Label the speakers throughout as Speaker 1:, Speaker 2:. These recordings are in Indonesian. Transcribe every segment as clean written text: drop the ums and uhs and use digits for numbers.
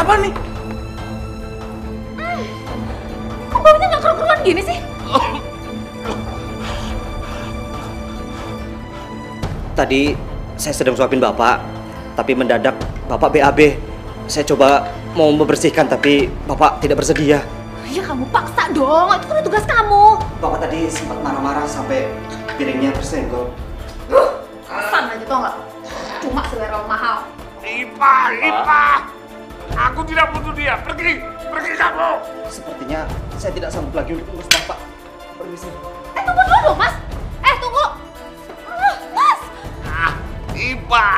Speaker 1: apa nih?
Speaker 2: Kok baunya nggak keruan gini sih?
Speaker 3: Tadi saya sedang suapin Bapak, tapi mendadak Bapak BAB. Saya coba mau membersihkan, tapi Bapak tidak bersedia.
Speaker 2: Ya kamu paksa dong, itu kan tugas kamu.
Speaker 3: Bapak tadi sempat marah-marah sampai piringnya tersenggol.
Speaker 2: Kesan aja tau nggak? Cuma selera mahal.
Speaker 4: Ipa! Aku tidak butuh dia. Pergi kamu.
Speaker 3: Sepertinya saya tidak sanggup lagi untuk urus Bapak. Permisi.
Speaker 2: Tunggu dulu dong, Mas. Tunggu. Mas.
Speaker 4: Ipa.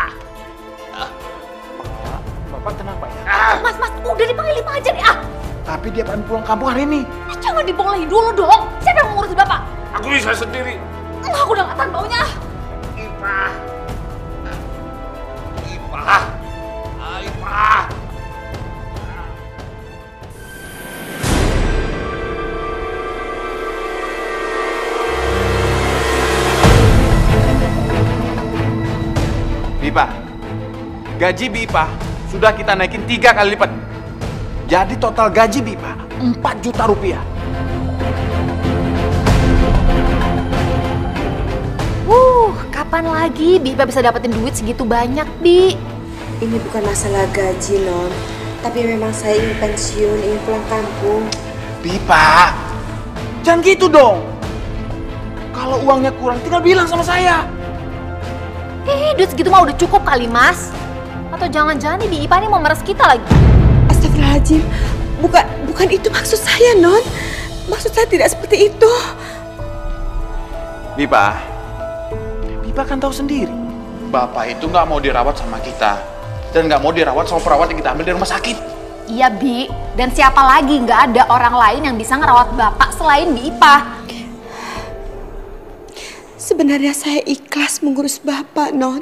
Speaker 1: Bapak tenang Pak ya.
Speaker 2: Mas, udah dipanggil Ipa aja deh.
Speaker 1: Tapi dia pengen pulang kampung hari ini.
Speaker 2: Jangan dibolehin dulu dong. Siapa yang mengurus Bapak?
Speaker 4: Aku bisa sendiri.
Speaker 2: Aku udah nggak tahan baunya.
Speaker 4: Ipa.
Speaker 1: Bipa, gaji Bipa sudah kita naikin 3 kali lipat. Jadi total gaji Bipa 4 juta rupiah.
Speaker 2: Kapan lagi Bipa bisa dapetin duit segitu banyak, Bi?
Speaker 5: Ini bukan masalah gaji, Non. Tapi memang saya ingin pensiun, ingin pulang kampung.
Speaker 1: Bipa, jangan gitu dong. Kalau uangnya kurang, tinggal bilang sama saya.
Speaker 2: Duit segitu mah udah cukup kali, Mas. Atau jangan-jangan nih Bipa nih mau meres kita lagi?
Speaker 5: Astagfirullahaladzim, bukan itu maksud saya, Non. Maksud saya tidak seperti itu.
Speaker 1: Bipa kan tahu sendiri. Bapak itu nggak mau dirawat sama kita. Dan nggak mau dirawat sama perawat yang kita ambil dari rumah sakit.
Speaker 2: Iya, Bi. Dan siapa lagi nggak ada orang lain yang bisa ngerawat Bapak selain Bipa?
Speaker 5: Sebenarnya saya ikhlas mengurus Bapak, Non.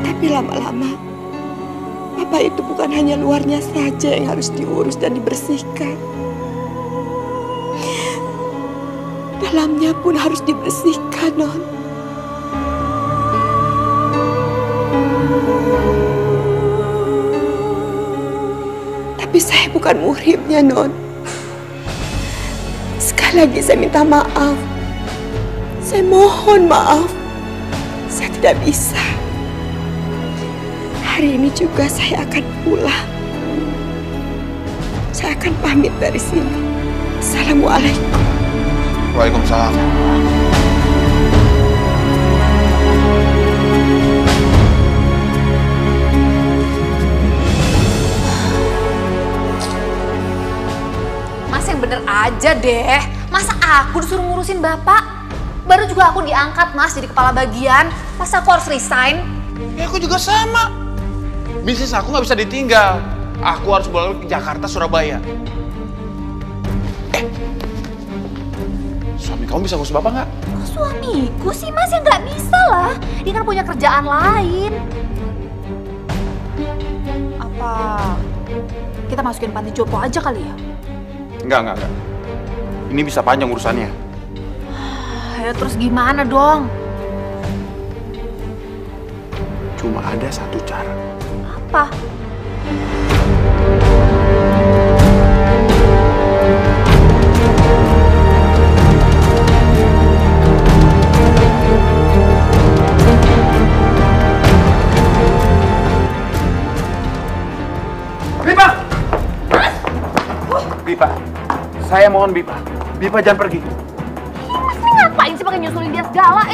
Speaker 5: Tapi lama-lama, Bapak itu bukan hanya luarnya saja yang harus diurus dan dibersihkan. Dalamnya pun harus dibersihkan, Non. Tapi saya bukan muhrimnya, Non. Sekali lagi saya minta maaf. Saya mohon maaf. Saya tidak bisa. Hari ini juga saya akan pulang. Saya akan pamit dari sini. Assalamualaikum.
Speaker 1: Waalaikumsalam.
Speaker 2: Mas yang bener aja deh. Masa aku disuruh ngurusin Bapak? Baru juga aku diangkat, Mas, jadi kepala bagian. Masa aku harus resign?
Speaker 1: Ya aku juga sama. Bisnis aku nggak bisa ditinggal. Aku harus bolak ke Jakarta, Surabaya. Suami kamu bisa ngurus Bapak nggak?
Speaker 2: Kok suamiku sih, Mas? Ya nggak bisa lah. Dia kan punya kerjaan lain. Apa kita masukin panti jompo aja kali ya?
Speaker 1: Enggak. Ini bisa panjang urusannya.
Speaker 2: Ya terus gimana dong?
Speaker 1: Cuma ada satu cara.
Speaker 2: Apa?
Speaker 1: Bipa, saya mohon Bipa jangan pergi.
Speaker 2: Mas ini ngapain sih pakai nyusulin dia segala?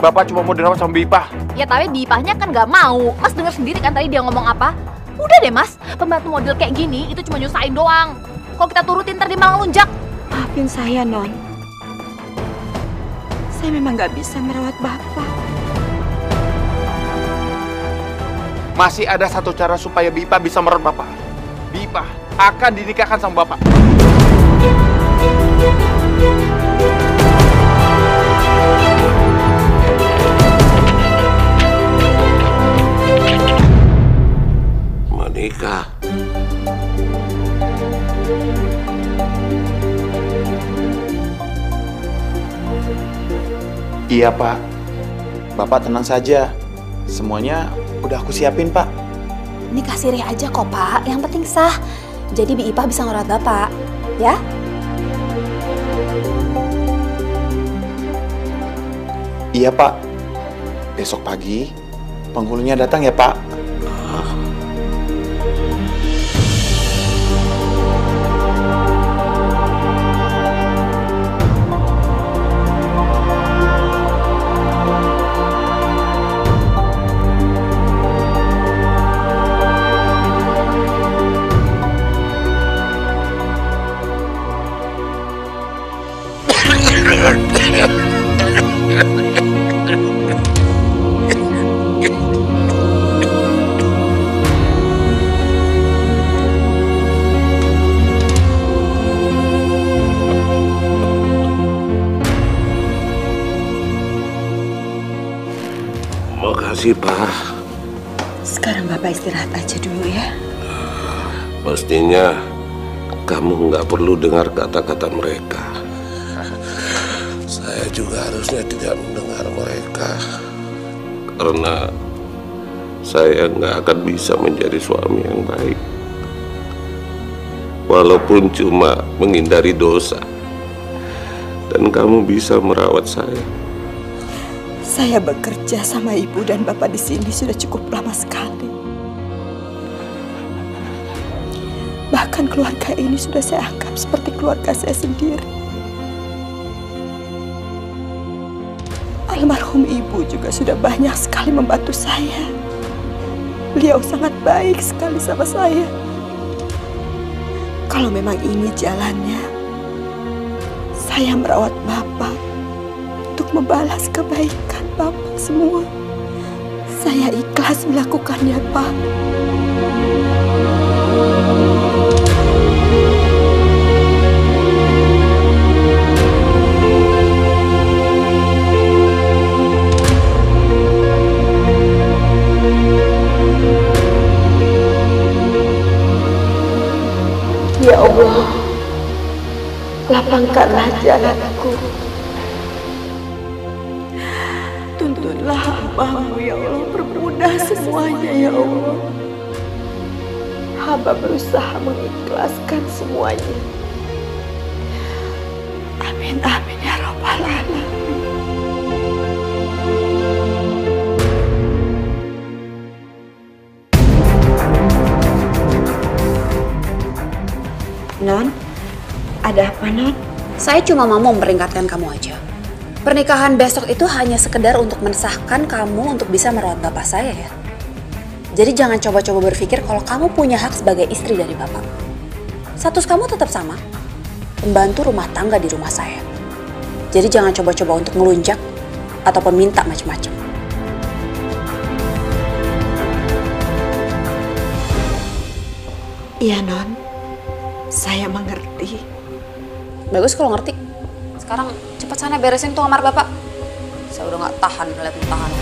Speaker 1: Bapak cuma mau dirawat sama Bipa.
Speaker 2: Ya tapi Bipahnya kan nggak mau. Mas dengar sendiri kan tadi dia ngomong apa? Udah deh Mas, pembantu model kayak gini itu cuma nyusahin doang. Kalau kita turutin ntar dia malah lunjak.
Speaker 5: Maafin saya, Non. Saya memang nggak bisa merawat Bapak.
Speaker 1: Masih ada satu cara supaya Bipa bisa merawat Bapak. Bipa akan dinikahkan sama Bapak.
Speaker 4: Menikah.
Speaker 1: Iya Pak, Bapak tenang saja. Semuanya Udah aku siapin, Pak.
Speaker 2: Ini kasih Rih aja kok, Pak. Yang penting sah. Jadi Bi Ipah bisa ngerawat Bapak, ya?
Speaker 1: Iya, Pak. Besok pagi penghulunya datang ya, Pak.
Speaker 4: Makasih, Pak.
Speaker 5: Sekarang Bapak istirahat aja dulu ya.
Speaker 4: Pastinya kamu nggak perlu dengar kata-kata mereka. Saya juga harusnya tidak mendengar mereka. Karena saya nggak akan bisa menjadi suami yang baik. Walaupun cuma menghindari dosa. Dan kamu bisa merawat saya.
Speaker 5: Saya bekerja sama Ibu dan Bapak di sini sudah cukup lama sekali. Bahkan keluarga ini sudah saya anggap seperti keluarga saya sendiri. Almarhum Ibu juga sudah banyak sekali membantu saya. Beliau sangat baik sekali sama saya. Kalau memang ini jalannya, saya merawat Bapak untuk membalas kebaikan Bapak semua. Saya ikhlas melakukannya, Pak. Ya Allah, lapangkanlah jalanku. Tuntunlah hamba-Mu, ya Allah, permudah semuanya, ya Allah. Hamba berusaha mengikhlaskan semuanya. Amin, amin, ya Rabbal Alamin. Non, ada apa, Non?
Speaker 2: Saya cuma mau memperingatkan kamu aja. Pernikahan besok itu hanya sekedar untuk mensahkan kamu untuk bisa merawat bapak saya ya. Jadi jangan coba-coba berpikir kalau kamu punya hak sebagai istri dari bapak. Status kamu tetap sama, pembantu rumah tangga di rumah saya. Jadi jangan coba-coba untuk ngelunjak ataupun minta macam-macam.
Speaker 5: Iya, Non. Saya mengerti.
Speaker 2: Bagus kalau ngerti. Sekarang cepat sana beresin tuh kamar bapak. Saya udah gak tahan ngeliat tahan.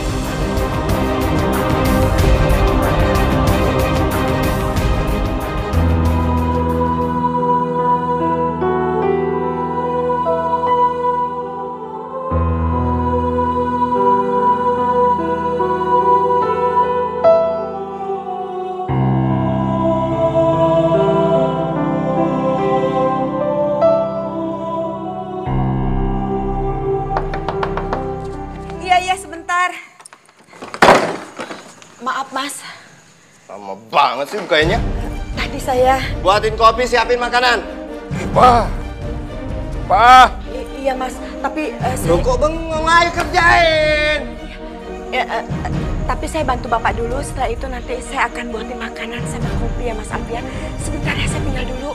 Speaker 5: Maaf, Mas.
Speaker 6: Lama banget sih bukanya.
Speaker 5: Tadi saya...
Speaker 6: Buatin kopi, siapin makanan.
Speaker 4: Pak. Pak.
Speaker 5: Iya, Mas. Tapi saya...
Speaker 6: Loh, kok bengong, ayo kerjain.
Speaker 5: Tapi saya bantu Bapak dulu. Setelah itu nanti saya akan buatin makanan sama kopi ya, Mas Alfian. Sebentar ya, saya tinggal dulu.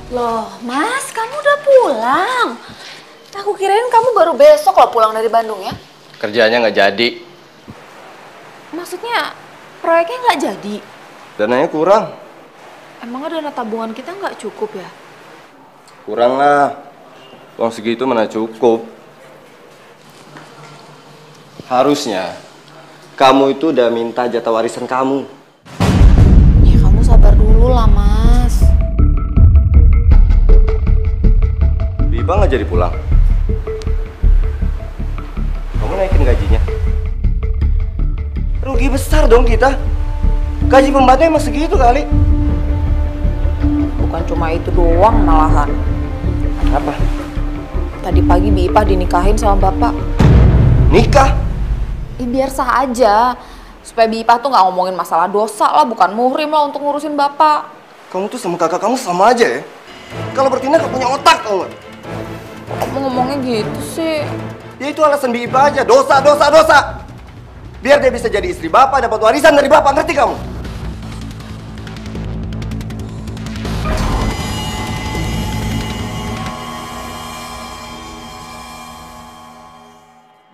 Speaker 2: Loh, Mas, kamu udah pulang? Aku kirain kamu baru besok loh pulang dari Bandung ya?
Speaker 6: Kerjanya nggak jadi.
Speaker 2: Maksudnya, proyeknya nggak jadi?
Speaker 6: Dananya kurang.
Speaker 2: Emang dana tabungan kita nggak cukup ya?
Speaker 6: Kurang lah. Uang segitu mana cukup. Harusnya kamu itu udah minta jatah warisan kamu.
Speaker 2: Ya kamu sabar dulu lah, Mas.
Speaker 6: jadi pulang. Kamu naikin gajinya. Rugi besar dong kita. Gaji pembantu emang segitu kali.
Speaker 2: Bukan cuma itu doang malahan.
Speaker 6: Apa?
Speaker 2: Tadi pagi Bi Ipah dinikahin sama bapak.
Speaker 6: Nikah?
Speaker 2: Biar sah aja. Supaya Bi Ipah tuh nggak ngomongin masalah dosa lah, bukan muhrim lah untuk ngurusin bapak.
Speaker 6: Kamu tuh sama kakak kamu sama aja ya. Kalau bertindak gak punya otak, tau gak?
Speaker 2: Kamu ngomongnya gitu sih.
Speaker 6: Ya itu alasan Bi Ipah aja, dosa, dosa, dosa. Biar dia bisa jadi istri bapak, dapat warisan dari bapak, ngerti kamu?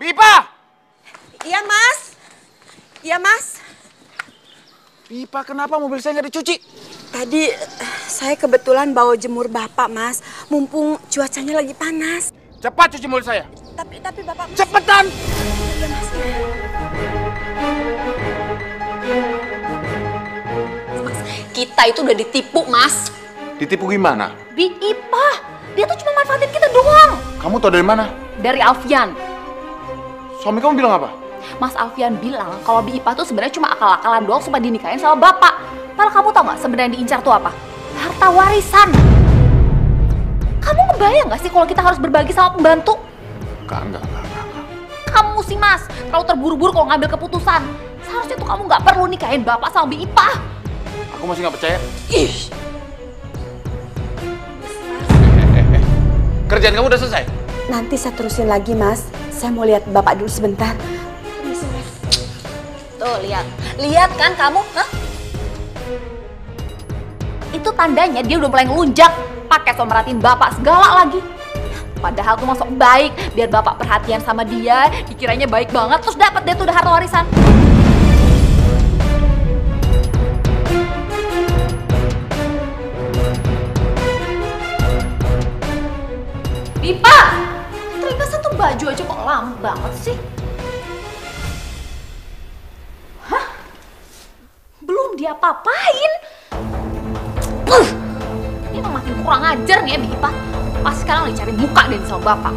Speaker 1: Bipa!
Speaker 5: Iya, Mas. Iya, Mas.
Speaker 1: Bipa, kenapa mobil saya nggak dicuci?
Speaker 5: Tadi saya kebetulan bawa jemur Bapak, Mas. Mumpung cuacanya lagi panas.
Speaker 1: Cepat cuci mobil saya.
Speaker 5: Tapi Bapak... Mas.
Speaker 1: Cepetan!
Speaker 5: Iya, Mas.
Speaker 2: Mas, kita itu udah ditipu, Mas.
Speaker 1: Ditipu gimana?
Speaker 2: Bi Ipah, dia tuh cuma manfaatin kita doang.
Speaker 1: Kamu tahu dari mana?
Speaker 2: Dari Alfian.
Speaker 1: Suami kamu bilang apa?
Speaker 2: Mas Alfian bilang kalau Bi Ipah tuh sebenarnya cuma akal-akalan doang supaya dinikahin sama bapak. Padahal kamu tau nggak sebenarnya yang diincar tuh apa? Harta warisan. Kamu ngebayang nggak sih kalau kita harus berbagi sama pembantu?
Speaker 1: Enggak.
Speaker 2: Kamu sih Mas, terlalu terburu-buru kalau ngambil keputusan. Seharusnya tuh kamu nggak perlu nikahin bapak sama Bi Ipah.
Speaker 1: Aku masih nggak percaya.
Speaker 2: Ih,
Speaker 1: Kerjaan kamu udah selesai?
Speaker 5: Nanti saya terusin lagi, Mas. Saya mau lihat Bapak dulu sebentar.
Speaker 2: tuh lihat. Lihat kan kamu? Hah? Itu tandanya dia udah mulai ngelunjak, pakai so merhatiin bapak segala lagi. Padahal tuh masuk baik, biar bapak perhatian sama dia, dikiranya baik banget, terus dapat dia tuh udah harta warisan. Pipa, terima satu baju aja kok lama banget sih. Hah? Belum dia apa-apain. Ini emang makin kurang ajar nih ya Bipa. Pas sekarang lagi cari muka deh sama bapak.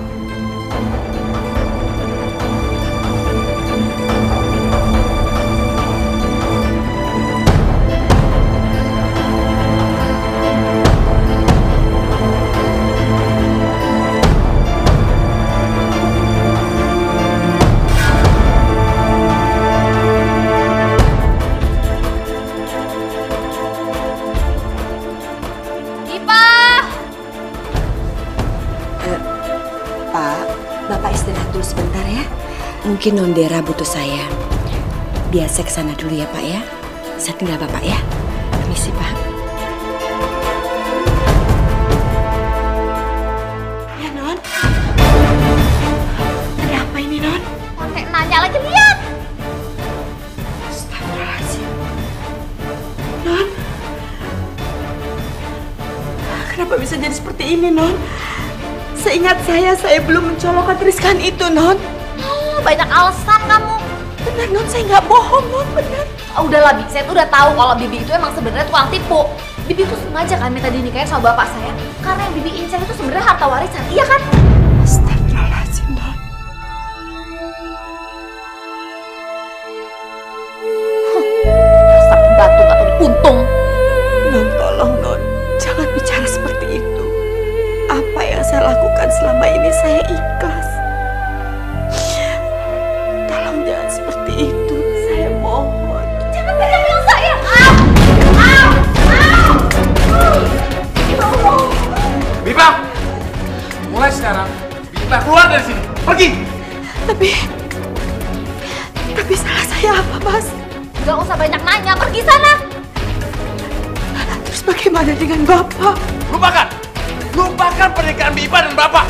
Speaker 5: Mungkin Nondera butuh saya. Biar saya kesana dulu ya Pak ya. Saya tinggal Bapak ya. Permisi Pak. Ya Non. Ada apa ini Non?
Speaker 2: Pakai nanya lagi, lihat.
Speaker 5: Astagfirullahaladzim. Non. Kenapa bisa jadi seperti ini Non? Seingat saya belum mencolokkan Rizkan itu Non.
Speaker 2: Banyak alasan kamu.
Speaker 5: Benar Non, saya nggak bohong Non, benar.
Speaker 2: Udahlah Bi, saya tuh udah tahu kalau Bibi itu emang sebenarnya tukang tipu. Bibi tuh sengaja kan minta dinikahin sama bapak saya, karena yang Bibi incar itu sebenarnya harta warisan, iya kan?
Speaker 5: Astagfirullahaladzim Non.
Speaker 2: Dasar batu atau diuntung.
Speaker 5: Non, tolong Non, jangan bicara seperti itu. Apa yang saya lakukan selama ini saya ikhlas. Tolong jangan seperti itu, saya mohon.
Speaker 2: Jangan pegang saya.
Speaker 1: Bipa! Mulai sekarang, Bipa keluar dari sini. Pergi!
Speaker 5: Tapi salah saya apa, Mas?
Speaker 2: Gak usah banyak nanya, pergi sana.
Speaker 5: Terus bagaimana dengan Bapak?
Speaker 1: Lupakan pernikahan Bipa dan Bapak.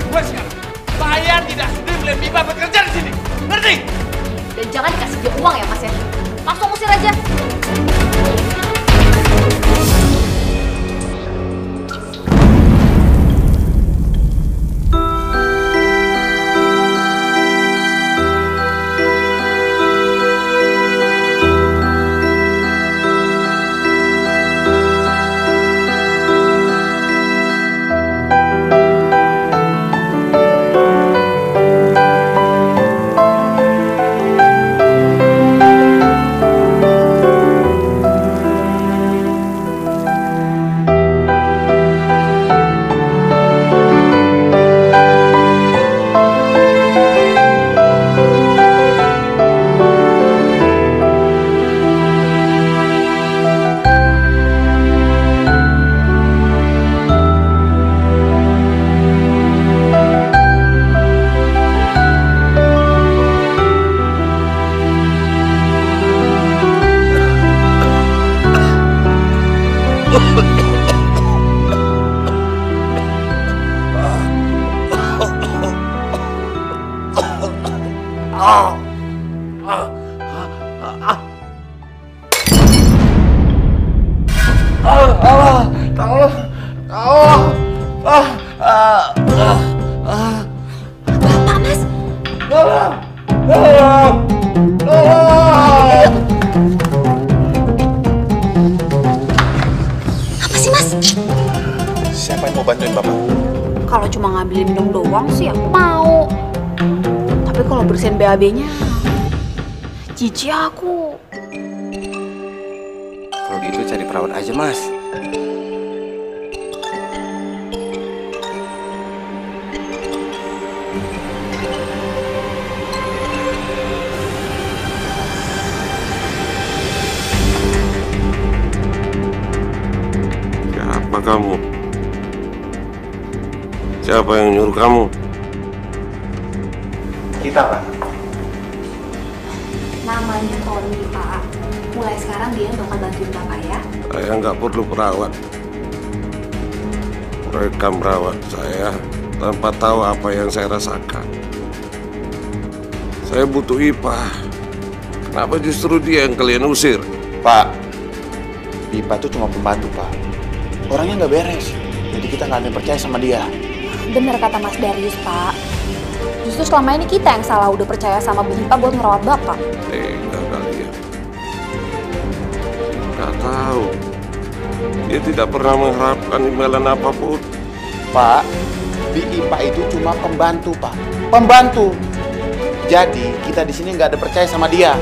Speaker 1: Mulai sekarang, saya tidak sudi melihat Bipa bekerja di sini. Ngerti?
Speaker 2: Dan jangan dikasih dia uang ya Mas ya. Langsung usir aja. Bapak, Mas. Apa sih, Mas?
Speaker 1: Siapa yang mau bantuin Bapak?
Speaker 2: Kalau cuma ngambilin minum doang sih aku mau. Tapi kalau bersihin BAB-nya, jijik aku.
Speaker 6: Kalau gitu cari perawat aja, Mas.
Speaker 4: Siapa kamu? Siapa yang nyuruh kamu?
Speaker 1: Kita, Pak.
Speaker 2: Namanya Tony, Pak. Mulai sekarang dia bakal bantuin Bapak ya.
Speaker 4: Saya nggak perlu perawat. Mereka merawat saya tanpa tahu apa yang saya rasakan. Saya butuh Ipah. Kenapa justru dia yang kalian usir?
Speaker 1: Pak, Bipa tuh cuma pembantu, Pak. Orangnya nggak beres. Jadi kita nggak ada yang percaya sama dia.
Speaker 2: Bener kata Mas Darius, Pak. Justru selama ini kita yang salah udah percaya sama Bipa buat ngerawat Bapak.
Speaker 4: Enggak kalian. Nggak tahu. Dia tidak pernah mengharapkan imbalan apapun.
Speaker 1: Pak, Bipa itu cuma pembantu, Pak. Pembantu. Jadi kita di sini nggak ada percaya sama dia.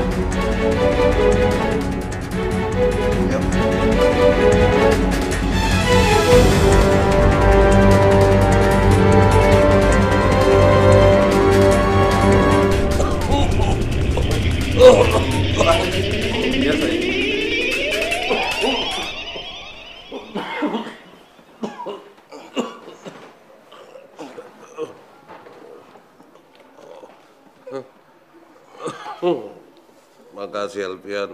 Speaker 4: Makasih Alfian.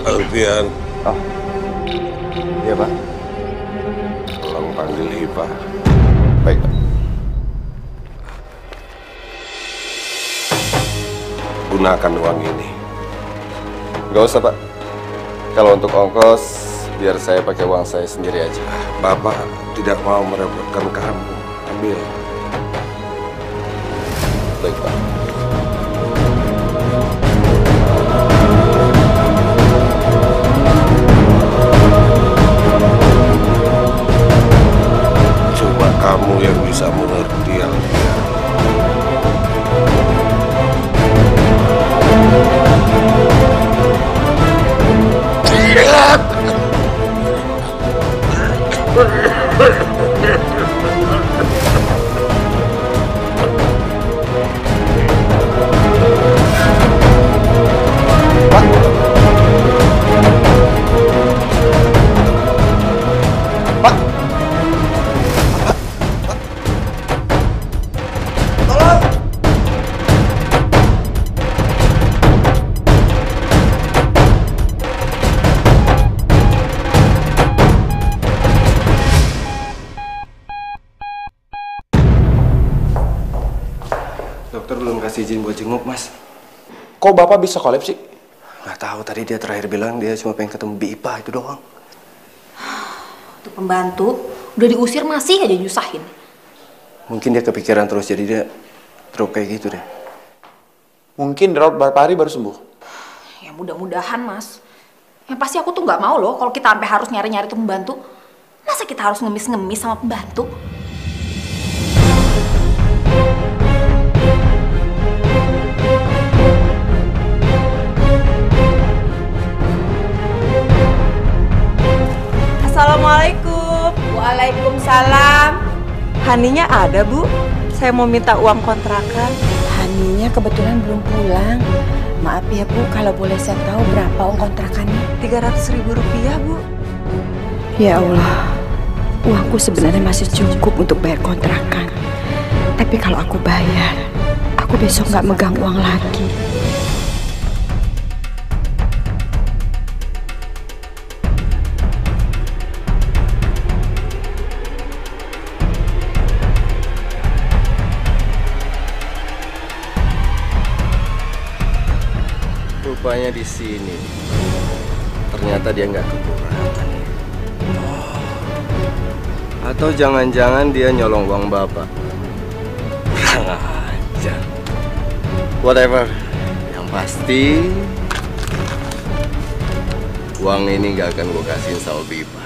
Speaker 4: Alfian,
Speaker 6: Oh. Iya, Pak.
Speaker 4: tolong panggil Ipah.
Speaker 6: Baik, Pak.
Speaker 4: Gunakan uang ini.
Speaker 6: Nggak usah, Pak. Kalau untuk ongkos, biar saya pakai uang saya sendiri aja.
Speaker 4: Bapak tidak mau merepotkan kamu. Ambil.
Speaker 6: Baik, Pak.
Speaker 4: Coba kamu yang bisa mengerti Alfian.
Speaker 6: Dokter belum kasih izin buat jenguk, Mas.
Speaker 1: Kok Bapak bisa collab sih?
Speaker 6: Nggak tahu, tadi dia terakhir bilang dia cuma pengen ketemu Bipa, itu doang.
Speaker 2: Tuh pembantu, udah diusir masih aja nyusahin.
Speaker 6: Mungkin dia kepikiran terus, jadi dia drop kayak gitu deh.
Speaker 1: Mungkin drought berapa hari baru sembuh.
Speaker 2: Ya mudah-mudahan, Mas. Yang pasti aku tuh nggak mau loh kalau kita sampai harus nyari-nyari tuh pembantu. Masa kita harus ngemis-ngemis sama pembantu?
Speaker 5: Assalamualaikum. Waalaikumsalam. Haninya ada, Bu? Saya mau minta uang kontrakan.
Speaker 7: Haninya kebetulan belum pulang. Maaf ya Bu, kalau boleh saya tahu berapa uang kontrakannya?
Speaker 5: 300.000 rupiah, Bu.
Speaker 7: Ya Allah, uangku sebenarnya masih cukup untuk bayar kontrakan. Tapi kalau aku bayar, aku besok nggak megang uang lagi.
Speaker 6: rupanya di sini. Ternyata dia nggak kekurangan. Atau jangan-jangan dia nyolong uang bapak. Kurang ajar. Whatever. Yang pasti uang ini gak akan gue kasihin sama Bipa.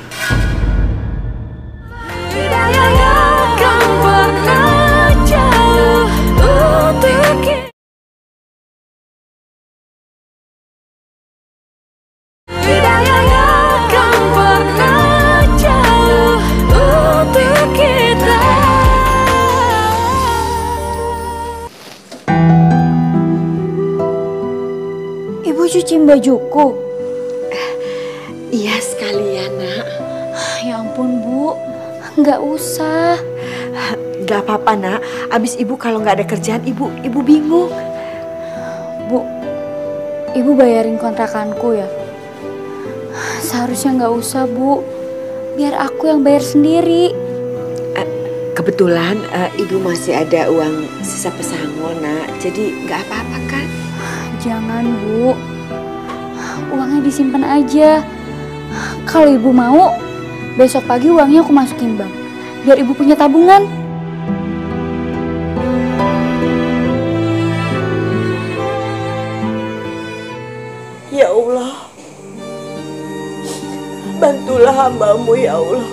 Speaker 7: Ibu cuciin bajuku.
Speaker 5: Iya sekalian, Nak.
Speaker 7: Ya ampun, Bu. Nggak usah.
Speaker 5: Gak apa-apa, Nak. Abis ibu kalau nggak ada kerjaan, ibu bingung.
Speaker 7: Bu, ibu bayarin kontrakanku ya. Seharusnya nggak usah, Bu. Biar aku yang bayar sendiri.
Speaker 5: Kebetulan ibu masih ada uang sisa pesangon, Nak. Jadi nggak apa-apa kan?
Speaker 7: Jangan, Bu. Uangnya disimpan aja. Kalau ibu mau, besok pagi uangnya aku masukin bank. Biar ibu punya tabungan.
Speaker 5: Ya Allah, bantulah hamba-Mu ya Allah.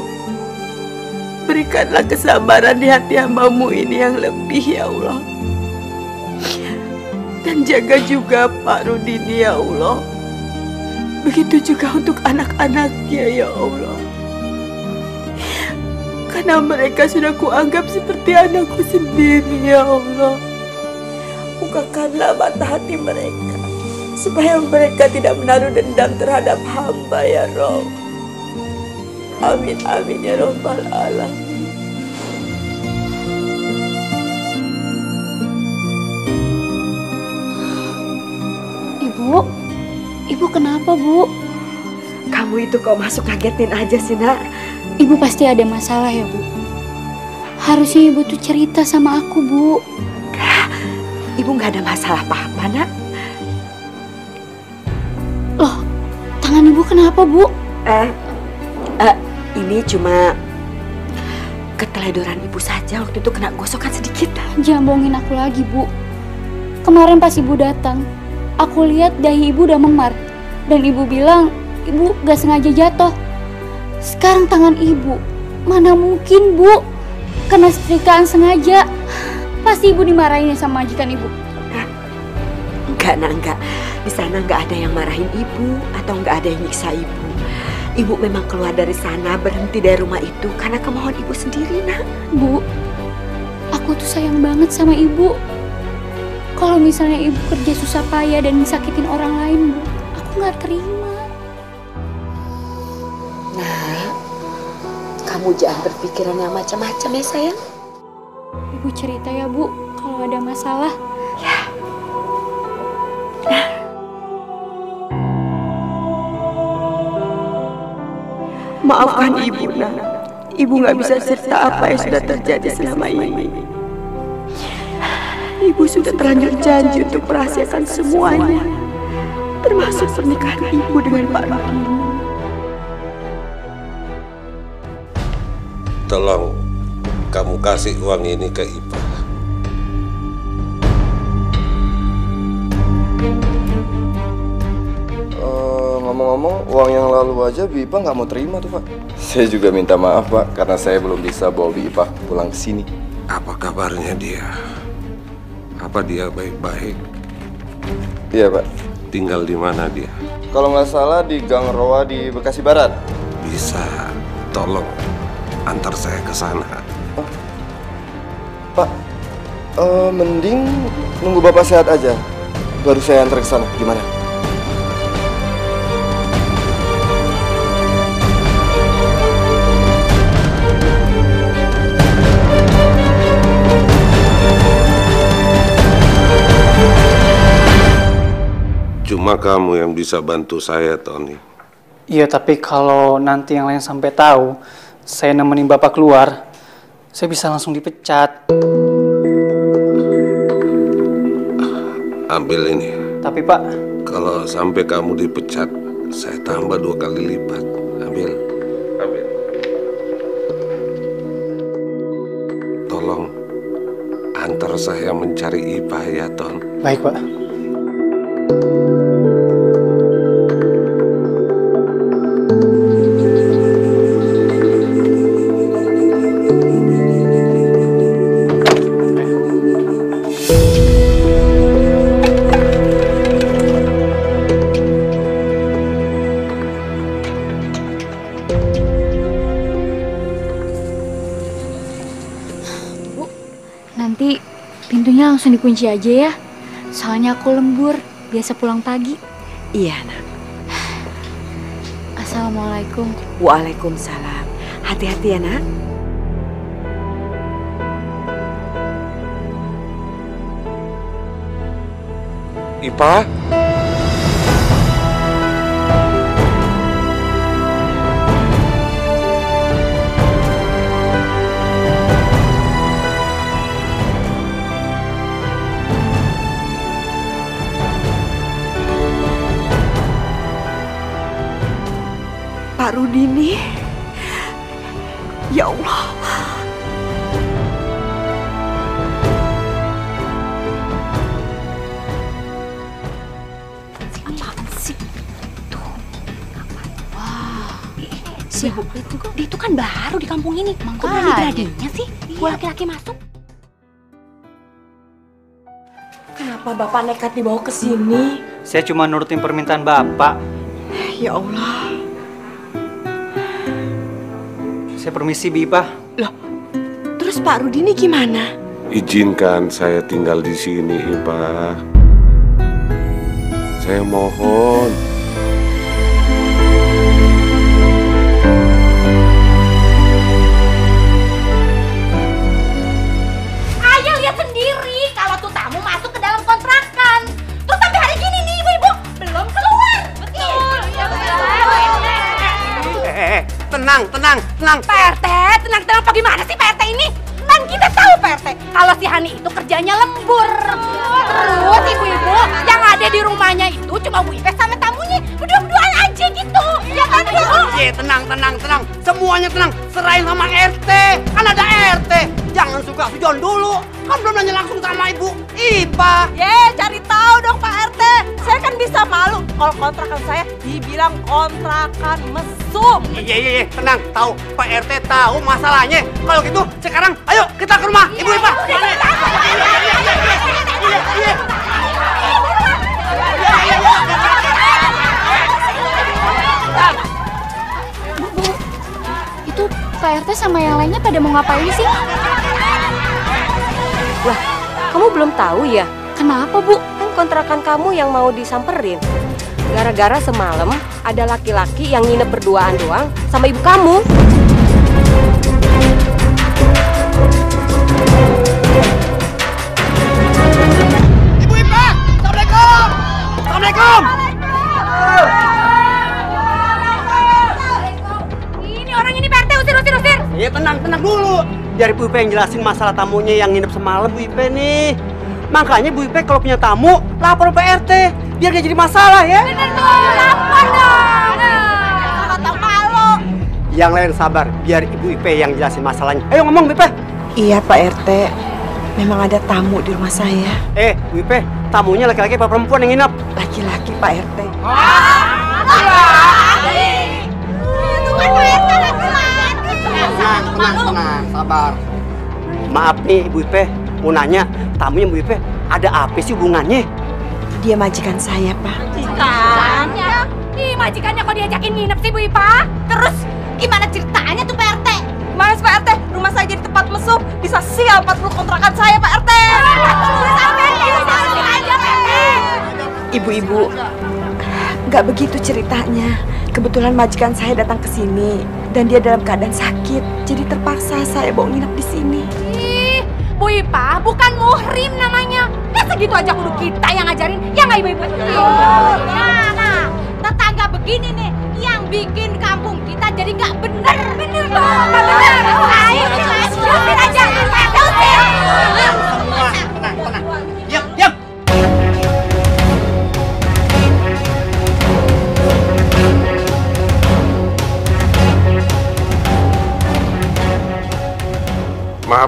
Speaker 5: Berikanlah kesabaran di hati hamba-Mu ini yang lebih ya Allah. Dan jaga juga Pak Rudini ya Allah. Begitu juga untuk anak-anaknya ya Allah. Karena mereka sudah kuanggap seperti anakku sendiri ya Allah. Bukakanlah mata hati mereka, supaya mereka tidak menaruh dendam terhadap hamba ya Rabb. Amin amin ya Rabbal alamin.
Speaker 7: Ibu kenapa, Bu?
Speaker 5: Kamu itu kok masuk ngagetin aja sih, Nak?
Speaker 7: Ibu pasti ada masalah ya, Bu. Harusnya ibu tuh cerita sama aku, Bu.
Speaker 5: Ibu nggak ada masalah apa-apa, Nak.
Speaker 7: Loh, tangan ibu kenapa, Bu?
Speaker 5: Ini cuma keteledoran ibu saja. Waktu itu kena gosokan sedikit.
Speaker 7: Jangan bohongin aku lagi, Bu. Kemarin pas ibu datang, aku lihat dahi ibu udah memar. Dan ibu bilang, ibu gak sengaja jatuh. Sekarang tangan ibu, mana mungkin, Bu? Kena setrikaan sengaja. Pasti ibu dimarahin sama majikan ibu.
Speaker 5: Enggak, Nak, enggak. Di sana enggak ada yang marahin ibu atau enggak ada yang nyiksa ibu. Ibu memang keluar dari sana, berhenti dari rumah itu karena kemauan ibu sendiri, Nak.
Speaker 7: Bu, aku tuh sayang banget sama ibu. Kalau misalnya ibu kerja susah payah dan ngesakitin orang lain, Bu, aku nggak terima.
Speaker 5: Nah, kamu jangan berpikiran yang macam-macam ya, sayang.
Speaker 7: Ibu cerita ya, Bu, kalau ada masalah.
Speaker 5: Ya. Maafkan ibu, Nak. Ibu nggak bisa cerita apa yang sudah terjadi selama ini. Ibu sudah terlanjur janji untuk merahasiakan semuanya, termasuk pernikahan ibu dengan Pak Rudini.
Speaker 4: Tolong kamu kasih uang ini ke Ipa.
Speaker 6: Ngomong-ngomong, uang yang lalu aja Bipa nggak mau terima tuh, Pak. Saya juga minta maaf, Pak, karena saya belum bisa bawa Bipa pulang ke sini.
Speaker 4: Apa kabarnya dia? Apa dia baik-baik?
Speaker 6: Iya, Pak.
Speaker 4: Tinggal di mana dia?
Speaker 6: Kalau nggak salah di Gang Roa di Bekasi Barat.
Speaker 4: Bisa, tolong antar saya ke sana.
Speaker 6: Pak, mending nunggu Bapak sehat aja, baru saya antar ke sana. Gimana?
Speaker 4: Cuma kamu yang bisa bantu saya, Tony.
Speaker 8: Iya, tapi kalau nanti yang lain sampai tahu saya nemenin Bapak keluar, saya bisa langsung dipecat.
Speaker 4: Ambil ini.
Speaker 8: Tapi Pak,
Speaker 4: Kalau sampai kamu dipecat, saya tambah 2 kali lipat. Ambil. Tolong antar saya mencari Ipah ya, Ton.
Speaker 8: Baik, Pak.
Speaker 7: Nanti pintunya langsung dikunci aja ya. Soalnya aku lembur, biasa pulang pagi.
Speaker 5: Iya, Nak.
Speaker 7: Assalamualaikum.
Speaker 5: Waalaikumsalam. Hati-hati ya, Nak.
Speaker 4: Ipah?
Speaker 5: Pak Rudini. Ya Allah.
Speaker 2: Apaan sih? Tuh. Wah. Si dia itu kan baru di kampung ini. Kok berani-beraninya sih? Gua laki-laki masuk.
Speaker 5: Kenapa Bapak nekat dibawa ke sini?
Speaker 8: Saya cuma nurutin permintaan Bapak.
Speaker 5: Ya Allah.
Speaker 8: Saya permisi, Bi Ipah.
Speaker 5: Loh, terus Pak Rudini gimana?
Speaker 4: Izinkan saya tinggal di sini, Ipah. Saya mohon.
Speaker 2: Ayah lihat sendiri kalau tuh tamu masuk ke dalam kontrakan. Terus sampai hari gini nih ibu-ibu belum keluar. Betul. Ya betul.
Speaker 3: Tenang.
Speaker 2: Pak RT, tenang apa gimana sih Pak RT ini? Kan kita tahu Pak RT kalau si Hani itu kerjanya lembur. Terus ibu-ibu yang ada di rumahnya itu cuma Bu Ipeh sama tamunya berdua-duaan aja gitu. Ya kan Bu?
Speaker 3: Iya, tenang. Semuanya tenang. Serahin sama RT. Kan ada RT. Jangan suka sujon dulu. Kan belum nanya langsung sama Ibu Ipah.
Speaker 5: Cari tahu dong Pak RT. Saya kan bisa malu kalau kontrakan saya dibilang kontrakan mesum.
Speaker 3: Iya, tenang. Tahu Pak RT tahu masalahnya. Kalau gitu sekarang ayo kita ke rumah Ibu Ipah.
Speaker 7: Itu Pak RT sama yang lainnya pada mau ngapain sih?
Speaker 9: Wah, kamu belum tahu ya?
Speaker 7: Kenapa, Bu?
Speaker 9: Kan kontrakan kamu yang mau disamperin. Gara-gara semalam ada laki-laki yang nginep berduaan doang sama ibu kamu.
Speaker 3: Ibu Ipah, Assalamualaikum.
Speaker 2: Ini orang ini Pak RT usir.
Speaker 3: Iya, tenang dulu. Biar Bu Ipeh yang jelasin masalah tamunya yang nginep semalam, Bu Ipeh nih. Makanya Bu Ipeh kalau punya tamu, lapor Pak RT. Biar gak jadi masalah ya.
Speaker 2: Bener tuh, lapor dong. Kalau tahu malu.
Speaker 3: Yang lain sabar, biar Ibu Ipeh yang jelasin masalahnya. Ayo ngomong, Bu Ipeh.
Speaker 5: Iya Pak RT. Memang ada tamu di rumah saya.
Speaker 3: Bu Ipeh, tamunya laki-laki apa perempuan yang nginep?
Speaker 5: Laki-laki Pak RT.
Speaker 2: Itu kan Pak RT laki-laki.
Speaker 3: Tenang, sabar. Maaf nih Ibu Ipeh, mau nanya, tamunya Bu Ipeh ada apa sih hubungannya?
Speaker 5: Dia majikan saya, Pak.
Speaker 2: Majikannya? Majikannya kok diajakin nginep sih Bu Ipah? Terus gimana ceritanya tuh Pak RT?
Speaker 5: Mas Pak RT, rumah saya jadi tempat mesum. Bisa sial 40 kontrakan saya Pak RT. Ibu-ibu, nggak begitu ceritanya. Kebetulan majikan saya datang ke sini dan dia dalam keadaan sakit. Jadi terpaksa saya bawa nginep di sini.
Speaker 2: Bu Ipah bukan muhrim namanya. Masa gitu aja kudu kita yang ngajarin, ya nggak ibu-ibu? Nah, tetangga begini nih yang bikin kampung kita jadi nggak bener. Bener dong, nggak bener. Ayo, usir aja.
Speaker 3: Tenang. Diam.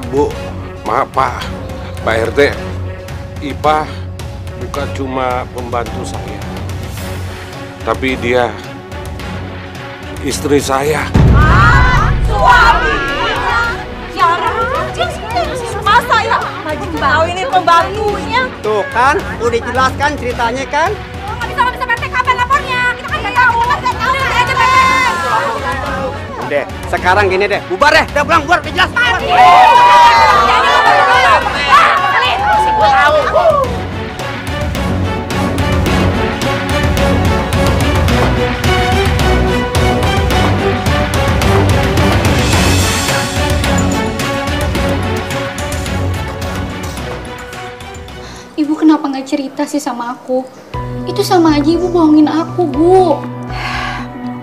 Speaker 4: Maaf Bu, maaf Pak RT. Ipah bukan cuma pembantu saya, tapi dia istri saya.
Speaker 5: Suami? Masa ya? Kawinin pembantunya?
Speaker 3: Tuh kan, udah jelaskan ceritanya kan?
Speaker 5: Nggak bisa PT, kapan lapornya? Kita kan nggak tahu.
Speaker 3: Deh, sekarang gini deh, bubar deh, udah pulang, bubar, jelas.
Speaker 7: Ibu kenapa nggak cerita sih sama aku? Itu sama aja ibu bohongin aku, Bu.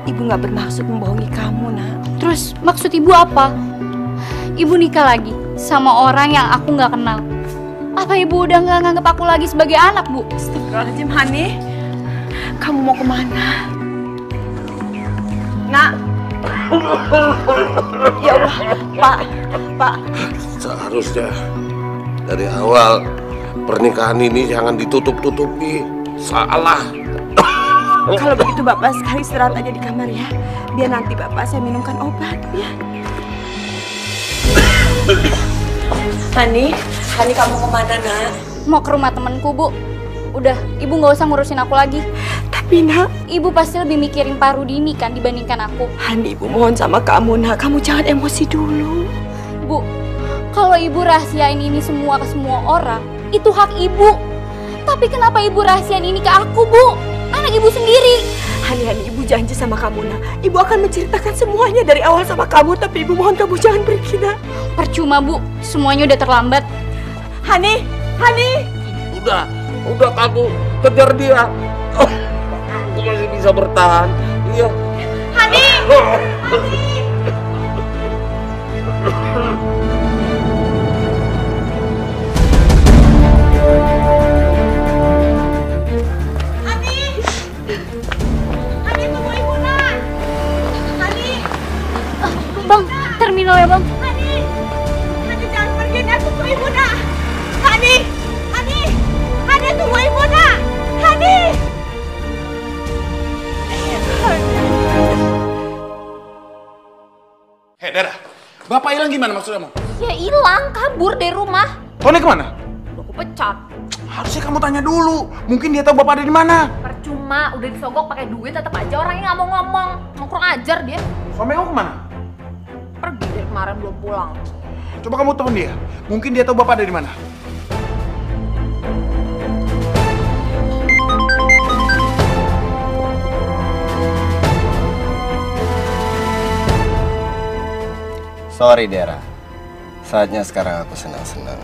Speaker 5: Ibu nggak bermaksud membohongi kamu, Nak.
Speaker 7: Terus maksud ibu apa? Ibu nikah lagi sama orang yang aku nggak kenal. Apa ibu udah nggak nganggap aku lagi sebagai anak, Bu?
Speaker 5: Astagfirullahaladzim, Hani. Kamu mau kemana? Nak. Ya Allah, Pak.
Speaker 4: Seharusnya dari awal pernikahan ini jangan ditutup-tutupi. Salah.
Speaker 5: Kalau begitu Bapak sekali istirahat aja di kamar ya. Biar nanti Bapak saya minumkan obat ya. Hani kamu kemana, Nak?
Speaker 7: Mau ke rumah temenku, Bu. Udah, ibu nggak usah ngurusin aku lagi.
Speaker 5: Tapi Nak,
Speaker 7: ibu pasti lebih mikirin Pak Rudi ini kan dibandingkan aku.
Speaker 5: Hani, ibu mohon sama kamu, Nak. Kamu jangan emosi dulu.
Speaker 7: Bu, kalau ibu rahasiain ini semua ke semua orang, itu hak ibu. Tapi kenapa ibu rahasiain ini ke aku, Bu? Anak ibu sendiri.
Speaker 5: Hani, ibu janji sama kamu, Nak. Ibu akan menceritakan semuanya dari awal sama kamu. Tapi ibu mohon kamu jangan pergi, Nak.
Speaker 7: Percuma, Bu. Semuanya udah terlambat.
Speaker 5: Hani.
Speaker 4: Udah kamu kejar dia. Aku masih bisa bertahan. Iya.
Speaker 5: Hani.
Speaker 7: Bang, terminal ya, Bang.
Speaker 5: Hani jangan pergi, Nak. Tunggu ibu, Nak. Hani, tunggu ibu, Nak. Hani.
Speaker 1: Hei, Dara. Bapak hilang gimana maksud kamu?
Speaker 10: Ya hilang, kabur dari rumah.
Speaker 1: Tony kemana?
Speaker 10: Aku pecat.
Speaker 1: Harusnya kamu tanya dulu. Mungkin dia tahu bapak ada di mana.
Speaker 10: Percuma, udah disogok pakai duit tetap aja orangnya nggak mau ngomong. Mau kurang ajar dia.
Speaker 1: Suami kamu kemana?
Speaker 10: Pergi dari kemarin belum pulang.
Speaker 1: Coba kamu telepon dia. Mungkin dia tahu bapak ada di mana.
Speaker 6: Sorry Dera, saatnya sekarang aku senang-senang.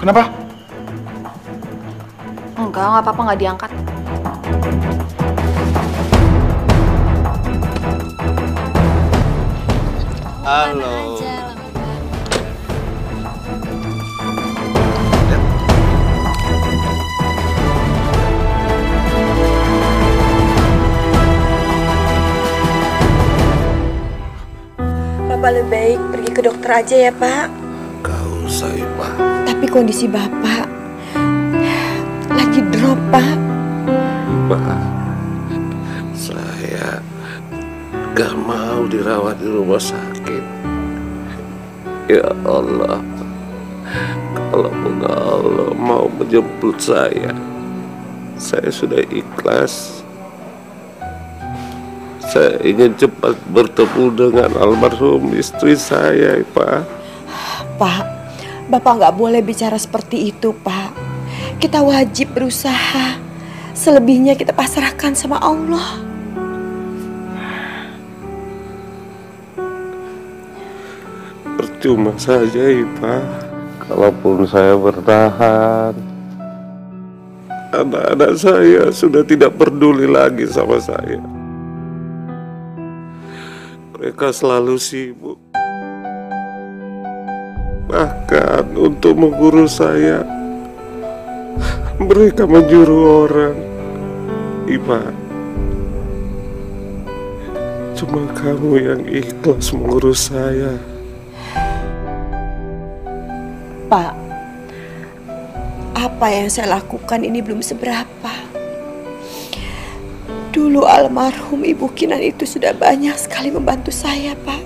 Speaker 1: Kenapa?
Speaker 10: Enggak apa-apa, nggak diangkat.
Speaker 6: Halo.
Speaker 5: Bapak lebih baik pergi ke dokter aja ya, Pak.
Speaker 4: Gak usah, Pak.
Speaker 5: Tapi kondisi Bapak lagi drop, Pak.
Speaker 4: Pak, saya gak mau dirawat di rumah sakit. Ya Allah, kalaupun Allah mau menjemput saya sudah ikhlas. Saya ingin cepat bertemu dengan almarhum istri saya, Pak.
Speaker 5: Pak, Bapak nggak boleh bicara seperti itu, Pak. Kita wajib berusaha. Selebihnya kita pasrahkan sama Allah.
Speaker 4: Percuma saja, Pak. Kalaupun saya bertahan, anak-anak saya sudah tidak peduli lagi sama saya. Mereka selalu sibuk. Bahkan untuk mengurus saya, Mereka menjuru orang. Ipa, cuma kamu yang ikhlas mengurus saya.
Speaker 5: Pak, apa yang saya lakukan ini belum seberapa. Dulu almarhum Ibu Kinan itu sudah banyak sekali membantu saya, Pak.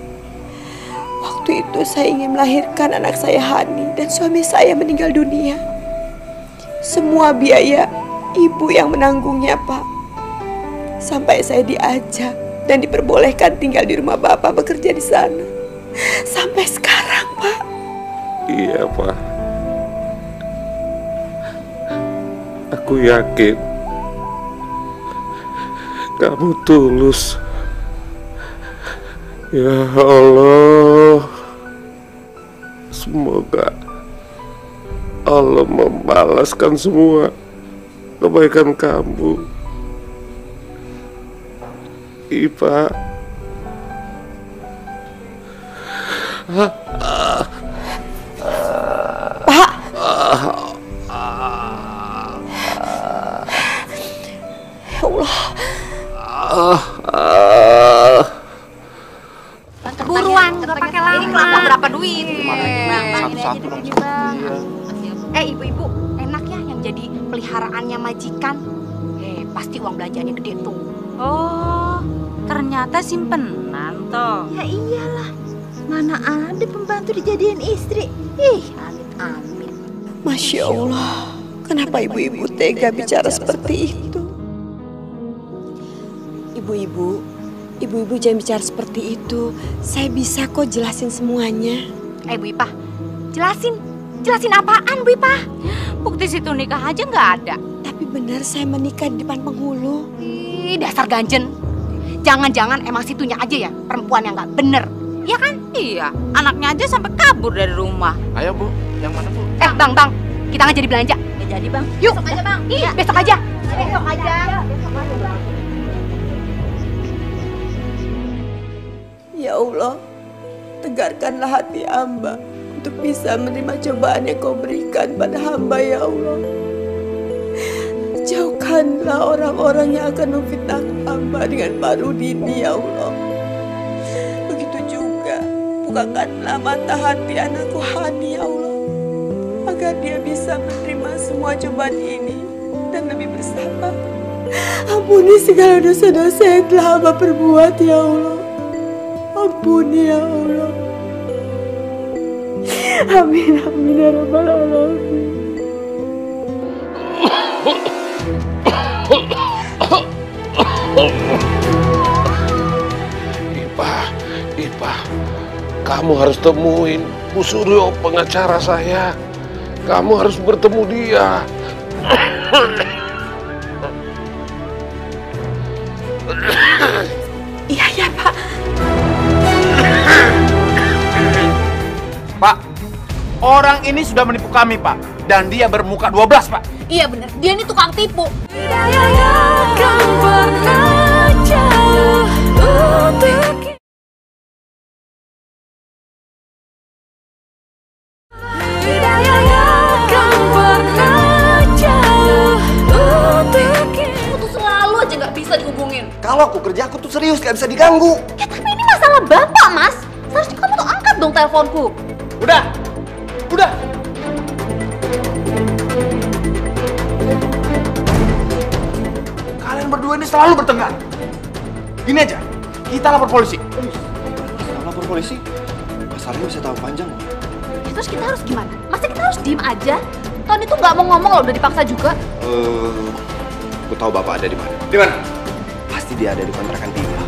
Speaker 5: Waktu itu saya ingin melahirkan anak saya Hani dan suami saya meninggal dunia. Semua biaya Ibu yang menanggungnya, Pak. Sampai saya diajak dan diperbolehkan tinggal di rumah Bapak bekerja di sana. Sampai sekarang, Pak.
Speaker 4: Iya, Pak. Aku yakin kamu tulus. Ya Allah, semoga Allah membalaskan semua kebaikan kamu. Ipa.
Speaker 5: Pak. Ya Allah.
Speaker 10: Buruan, gak pakai lama. Ini kelapa berapa duit?
Speaker 6: Satu-satu dong.
Speaker 10: Ibu-ibu, enak ya yang jadi peliharaannya majikan. Pasti uang belanjaannya gede tuh.
Speaker 11: Oh, ternyata simpenan toh.
Speaker 12: Ya iyalah, mana ada pembantu dijadiin istri. Ih, amit-amit.
Speaker 5: Masya Allah, kenapa ibu-ibu tega bicara seperti itu? Ibu-ibu jangan bicara seperti itu. Saya bisa kok jelasin semuanya.
Speaker 10: Bu Ipah, jelasin apaan Bu Ipah?
Speaker 11: Bukti situ nikah aja nggak ada.
Speaker 5: Tapi benar saya menikah di depan penghulu.
Speaker 10: Ih, dasar ganjen. Jangan-jangan emang situnya aja ya perempuan yang nggak bener. Iya kan?
Speaker 11: Iya, anaknya aja sampai kabur dari rumah.
Speaker 1: Ayo Bu, yang mana Bu?
Speaker 10: Bang, kita nggak jadi belanja.
Speaker 12: Nggak jadi Bang.
Speaker 10: Yuk,
Speaker 12: Besok aja Bang.
Speaker 10: Iya, besok aja.
Speaker 12: Besok aja.
Speaker 5: Ya Allah, tegarkanlah hati hamba untuk bisa menerima cobaan yang kau berikan pada hamba, ya Allah. Jauhkanlah orang-orang yang akan memfitnah hamba dengan Pak Rudini, ya Allah. Begitu juga, bukakanlah mata hati anakku Hani, ya Allah, agar dia bisa menerima semua cobaan ini dan lebih bersabar. Ampuni segala dosa-dosa yang telah hamba perbuat, ya Allah. Ampuni ya Allah. Amin, amin ya rabbal alamin.
Speaker 4: Ipa, kamu harus temuin Bu Suryo, pengacara saya. Kamu harus bertemu dia.
Speaker 5: Iya ya Pak.
Speaker 1: Pak, orang ini sudah menipu kami Pak. Dan dia bermuka 12 Pak.
Speaker 10: Iya bener, dia ini tukang tipu.
Speaker 2: Aku tuh selalu aja gak bisa dihubungin.
Speaker 6: Kalau aku kerja, aku tuh serius, gak bisa diganggu.
Speaker 2: Ya tapi ini masalah bapak, Mas. Seharusnya kamu tuh angkat dong teleponku.
Speaker 1: Udah. Kalian berdua ini selalu bertengkar. Gini aja, kita lapor polisi.
Speaker 6: Lapor polisi? Masalahnya bisa tahu panjang.
Speaker 2: Ya, terus kita harus gimana? Masa kita harus diem aja? Tony tuh gak mau ngomong loh, udah dipaksa juga.
Speaker 6: Aku tahu bapak ada di mana.
Speaker 1: Di mana?
Speaker 6: Pasti dia ada di kontrakan 3.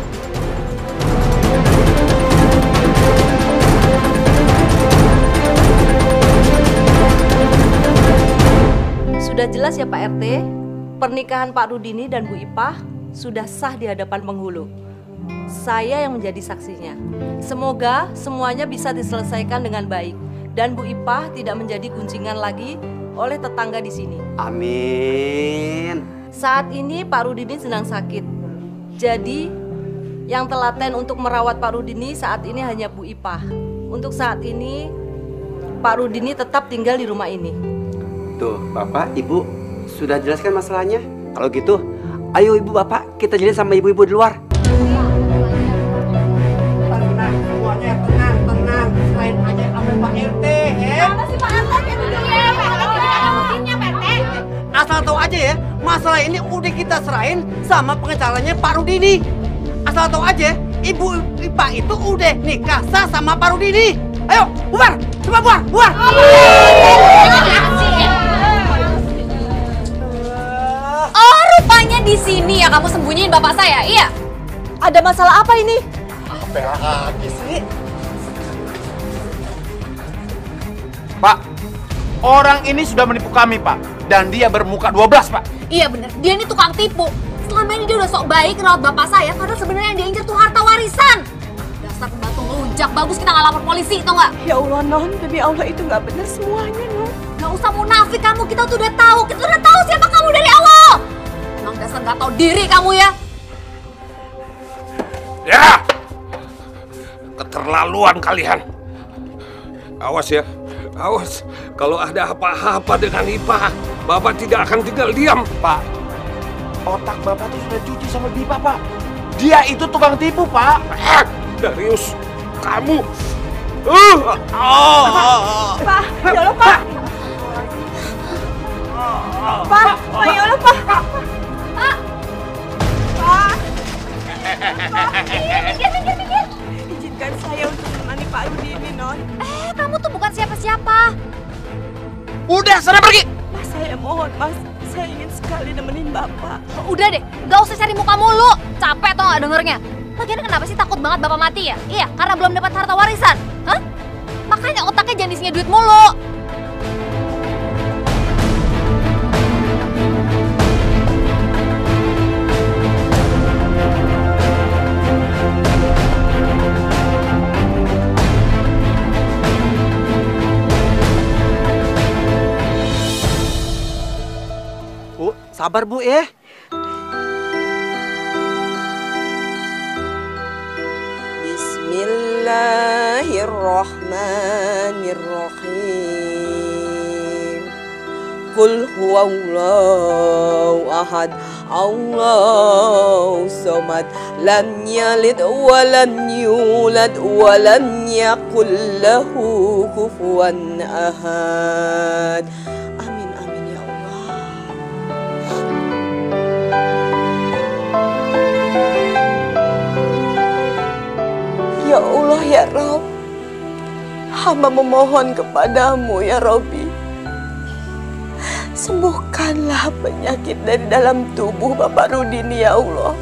Speaker 9: Sudah jelas ya Pak RT, pernikahan Pak Rudini dan Bu Ipah sudah sah di hadapan penghulu. Saya yang menjadi saksinya. Semoga semuanya bisa diselesaikan dengan baik dan Bu Ipah tidak menjadi gunjingan lagi oleh tetangga di sini.
Speaker 3: Amin.
Speaker 9: Saat ini Pak Rudini sedang sakit. Jadi yang telaten untuk merawat Pak Rudini saat ini hanya Bu Ipah. Untuk saat ini Pak Rudini tetap tinggal di rumah ini.
Speaker 3: Tuh, Bapak, Ibu sudah jelaskan masalahnya? Kalau gitu, ayo ibu bapak kita jelasin sama ibu-ibu di luar. Tenang, semuanya tenang. Selain aja sama Pak RT,
Speaker 10: Apa sih Pak RT?
Speaker 3: Asal tahu aja ya, masalah ini udah kita serahin sama pengacaranya Pak Rudini. Asal tahu aja, Ibu Ipa itu udah nikah sah sama Pak Rudini. Ayo, bubar! Coba bubar!
Speaker 2: Oh, rupanya di sini ya kamu sembunyiin bapak saya, iya?
Speaker 9: Ada masalah apa ini?
Speaker 3: Apa lagi sih?
Speaker 1: Pak, orang ini sudah menipu kami, Pak. Dan dia bermuka 12, Pak.
Speaker 2: Iya bener, dia ini tukang tipu. Selama ini dia udah sok baik rawat bapak saya, karena sebenarnya yang dia incer tuh harta warisan. Dasar pembantu ngelunjak, bagus kita nggak lapor polisi, tau nggak?
Speaker 5: Ya Allah, Non, demi Allah itu nggak benar semuanya, Non.
Speaker 2: Nggak usah munafik kamu, kita tuh udah tahu siapa kamu dari awal. Emang dasar nggak tahu diri kamu ya.
Speaker 4: Ya, keterlaluan kalian. Awas ya, awas. Kalau ada apa-apa dengan Ipa, Bapak tidak akan tinggal diam.
Speaker 1: Pak, otak Bapak tuh sudah cuci sama Bipa, Pak. Dia itu tukang tipu, Pak.
Speaker 4: Darius, kamu.
Speaker 5: Pak, ya Allah, Pak. Pak, ya Allah, Pak. Pak. Minggir. Izinkan saya untuk menemani Pak Rudini, Non.
Speaker 2: Kamu tuh bukan siapa-siapa.
Speaker 1: Udah, sana pergi.
Speaker 5: Mas, saya mohon, Mas. Saya ingin sekali nemenin Bapak.
Speaker 2: Udah deh, gak usah cari muka mulu. Capek tau gak dengernya. Lagian kenapa sih takut banget bapak mati ya? Iya, karena belum dapat harta warisan. Hah? Makanya otaknya jangan isinya duit mulu.
Speaker 3: Bu, sabar Bu ya.
Speaker 5: Bismillahirrahmanirrahim. Qul huwallahu ahad, Allahu samad, lam yalid wa lam yulad wa lam yakul lahu kufuwan ahad. Amin amin ya Allah. Ya Allah ya Rabb, hamba memohon kepadamu ya Robbi, sembuhkanlah penyakit dari dalam tubuh Bapak Rudini ya Allah.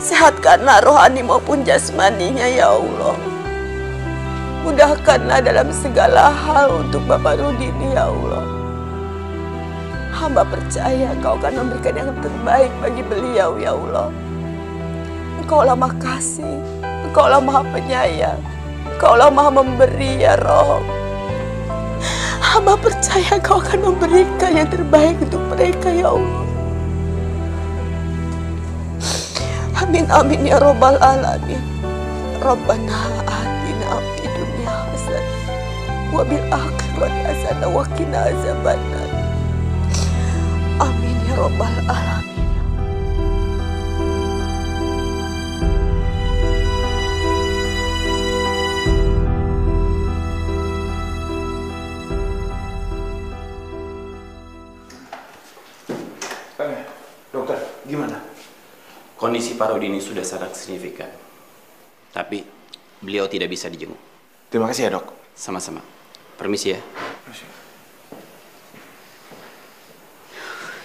Speaker 5: Sehatkanlah rohani maupun jasmaninya ya Allah. Mudahkanlah dalam segala hal untuk Bapak Rudini ya Allah. Hamba percaya Kau akan memberikan yang terbaik bagi beliau ya Allah. Engkaulah Maha Kasih, Engkaulah Maha Penyayang, Engkaulah Maha Memberi ya Rob. Hamba percaya Kau akan memberikan yang terbaik untuk mereka ya Allah. Amin amin ya Rabbal Alamin. Rabbana atina fid dunya hasanah wa bil akhirati hasanah wa qina azabannar. Amin ya Rabbal Alamin.
Speaker 1: Dokter, gimana?
Speaker 13: Kondisi Pak Rudini sudah sangat signifikan. Tapi beliau tidak bisa dijenguk.
Speaker 1: Terima kasih ya, Dok.
Speaker 13: Sama-sama. Permisi ya.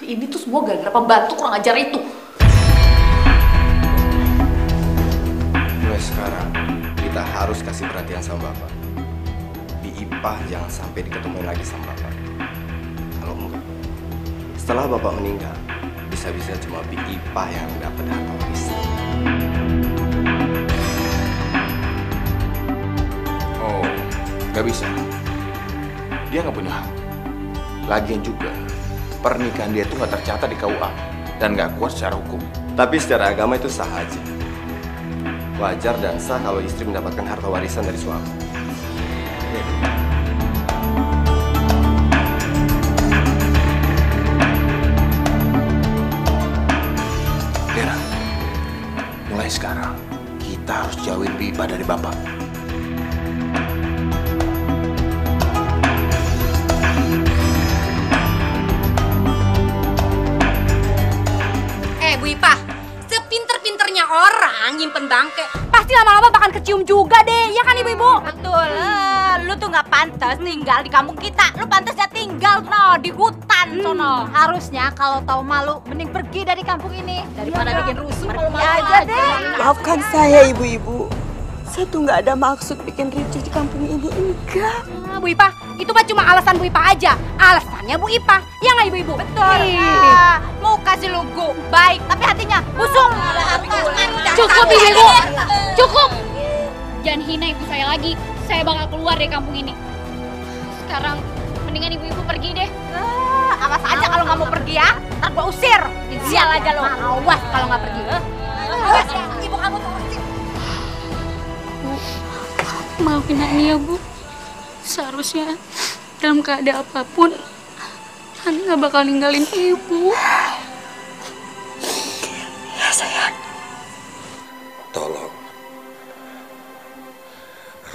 Speaker 2: Ini tuh semua gara-gara pembantu kurang ajar itu.
Speaker 6: Mulai sekarang, kita harus kasih perhatian sama Bapak. Bi Ipah jangan sampai diketemuin lagi sama Bapak. Kalau enggak, setelah Bapak meninggal, bisa-bisa cuma Bi Ipah yang dapat harta warisan.
Speaker 1: Oh, nggak bisa. Dia nggak punya hak. Lagian juga, pernikahan dia tuh nggak tercatat di KUA dan nggak kuat secara hukum.
Speaker 6: Tapi secara agama itu sah aja. Wajar dan sah kalau istri mendapatkan harta warisan dari suami.
Speaker 1: mulai sekarang kita harus jauhin Bu Ipah dari Bapak.
Speaker 10: Bu Ipah, sepinter-pinternya orang nyimpen bangke, pasti lama-lama bakal kecium juga deh, ya kan ibu-ibu?
Speaker 11: Betul, lu tuh nggak pantas tinggal di kampung kita. Lu pantasnya tinggal di hutan sono.
Speaker 12: Harusnya kalau tahu malu, mending pergi dari kampung ini daripada bikin rusuh.
Speaker 11: Pergi aja deh.
Speaker 5: Maafkan saya ibu-ibu. Saya tuh nggak ada maksud bikin ricuh di kampung ini, enggak.
Speaker 10: Bu Ipah, itu mah cuma alasan Bu Ipah aja. Alasannya Bu Ipah, ya nggak ibu-ibu?
Speaker 11: Betul. Mau kasih lugu baik, tapi hatinya busuk.
Speaker 7: Cukup ibu, cukup. Jangan hina ibu saya lagi. Saya bakal keluar dari kampung ini. Sekarang mendingan ibu-ibu pergi deh.
Speaker 11: Awas aja kalau nggak mau pergi ya. Ntar gua usir. Sial aja lo.
Speaker 10: Awas kalau nggak pergi.
Speaker 11: Awas ya, ibu kamu tuh usir.
Speaker 7: Maafin Hani ya Bu. Seharusnya dalam keadaan apapun Hani nggak bakal ninggalin ibu.
Speaker 5: Ya sayang.
Speaker 4: Tolong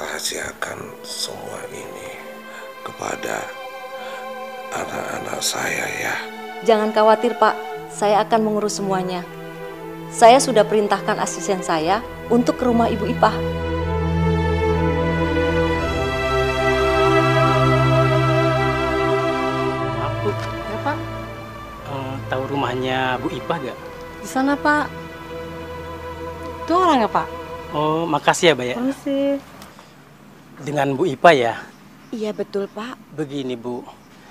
Speaker 4: rahasiakan semua ini kepada anak-anak saya ya.
Speaker 9: Jangan khawatir Pak, saya akan mengurus semuanya. Saya sudah perintahkan asisten saya untuk ke rumah Ibu Ipah.
Speaker 8: Ya Pak, tahu rumahnya Bu Ipah gak?
Speaker 9: Di sana Pak. Itu orangnya Pak.
Speaker 8: Oh, makasih ya Mbak ya.
Speaker 9: Permisi.
Speaker 8: Dengan Bu Ipah ya?
Speaker 5: Iya betul Pak.
Speaker 8: Begini Bu,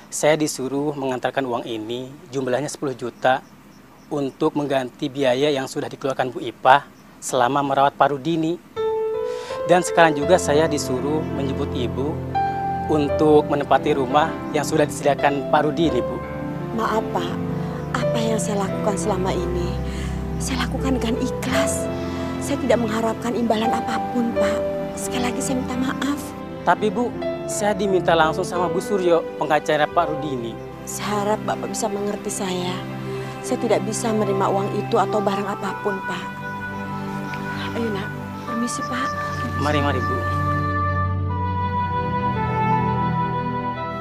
Speaker 8: saya disuruh mengantarkan uang ini jumlahnya 10 juta untuk mengganti biaya yang sudah dikeluarkan Bu Ipah selama merawat Pak Rudini. Dan sekarang juga saya disuruh menjemput Ibu untuk menempati rumah yang sudah disediakan Pak Rudini, Bu.
Speaker 5: Maaf Pak, apa yang saya lakukan selama ini, saya lakukan dengan ikhlas. Saya tidak mengharapkan imbalan apapun Pak. Sekali lagi saya minta maaf.
Speaker 8: Tapi Bu, saya diminta langsung sama Bu Suryo, pengacara Pak Rudini.
Speaker 5: Saya harap Bapak bisa mengerti saya. Saya tidak bisa menerima uang itu atau barang apapun Pak. Ayo nak, permisi Pak.
Speaker 8: Mari Bu.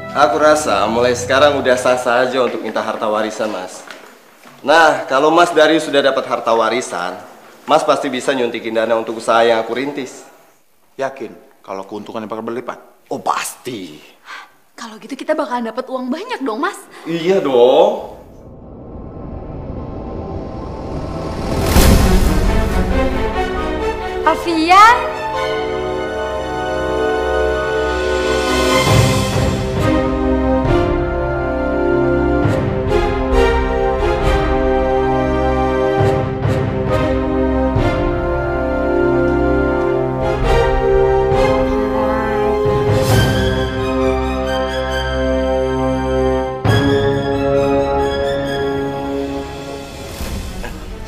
Speaker 6: Aku rasa mulai sekarang udah sah-sah aja untuk minta harta warisan, Mas. Nah, kalau Mas Darius sudah dapat harta warisan, Mas pasti bisa nyuntikin dana untuk usaha yang aku rintis.
Speaker 1: Yakin kalau keuntungannya bakal berlipat?
Speaker 6: Oh, pasti.
Speaker 2: Kalau gitu kita bakalan dapat uang banyak dong, Mas.
Speaker 6: Iya dong.
Speaker 10: Alfian.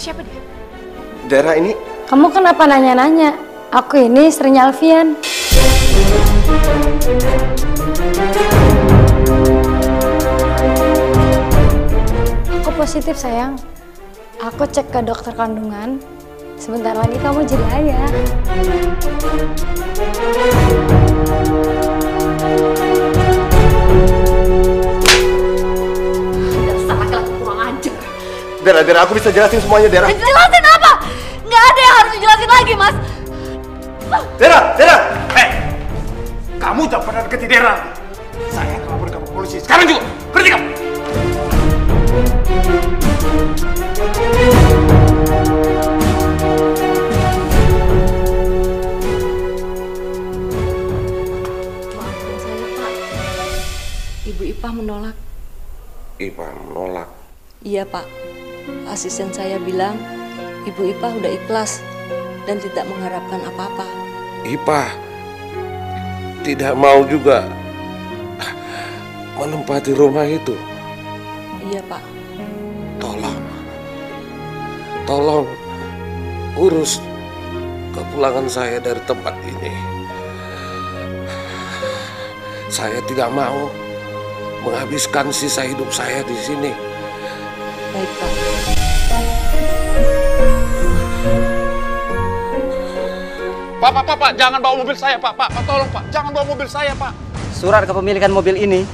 Speaker 2: Siapa dia?
Speaker 6: Daerah ini.
Speaker 14: Kamu kenapa nanya-nanya? Aku ini istrinya Alfian. Aku positif sayang. Aku cek ke dokter kandungan. Sebentar lagi kamu jadi ayah.
Speaker 2: Dasar laki-laki kurang ajar.
Speaker 6: Dera, aku bisa jelasin semuanya, Dera.
Speaker 10: Jelasin apa? Nggak ada yang harus dijelasin lagi, Mas.
Speaker 6: Dera!
Speaker 1: Kamu jangan pernah deketi Dera. Saya akan lapor kamu ke polisi. Sekarang juga, berhenti kamu.
Speaker 9: Maafkan saya, Pak. Ibu Ipah menolak.
Speaker 4: Ipah menolak.
Speaker 9: Iya, Pak. Asisten saya bilang Ibu Ipah udah ikhlas dan tidak mengharapkan apa-apa.
Speaker 4: Ipah tidak mau juga menempati rumah itu.
Speaker 9: Iya, Pak.
Speaker 4: Tolong urus kepulangan saya dari tempat ini. Saya tidak mau menghabiskan sisa hidup saya di sini.
Speaker 9: Baik, Pak.
Speaker 1: Pak, jangan bawa mobil saya, Pak. Pak, tolong, Pak. Jangan bawa mobil saya, Pak.
Speaker 15: Surat kepemilikan mobil ini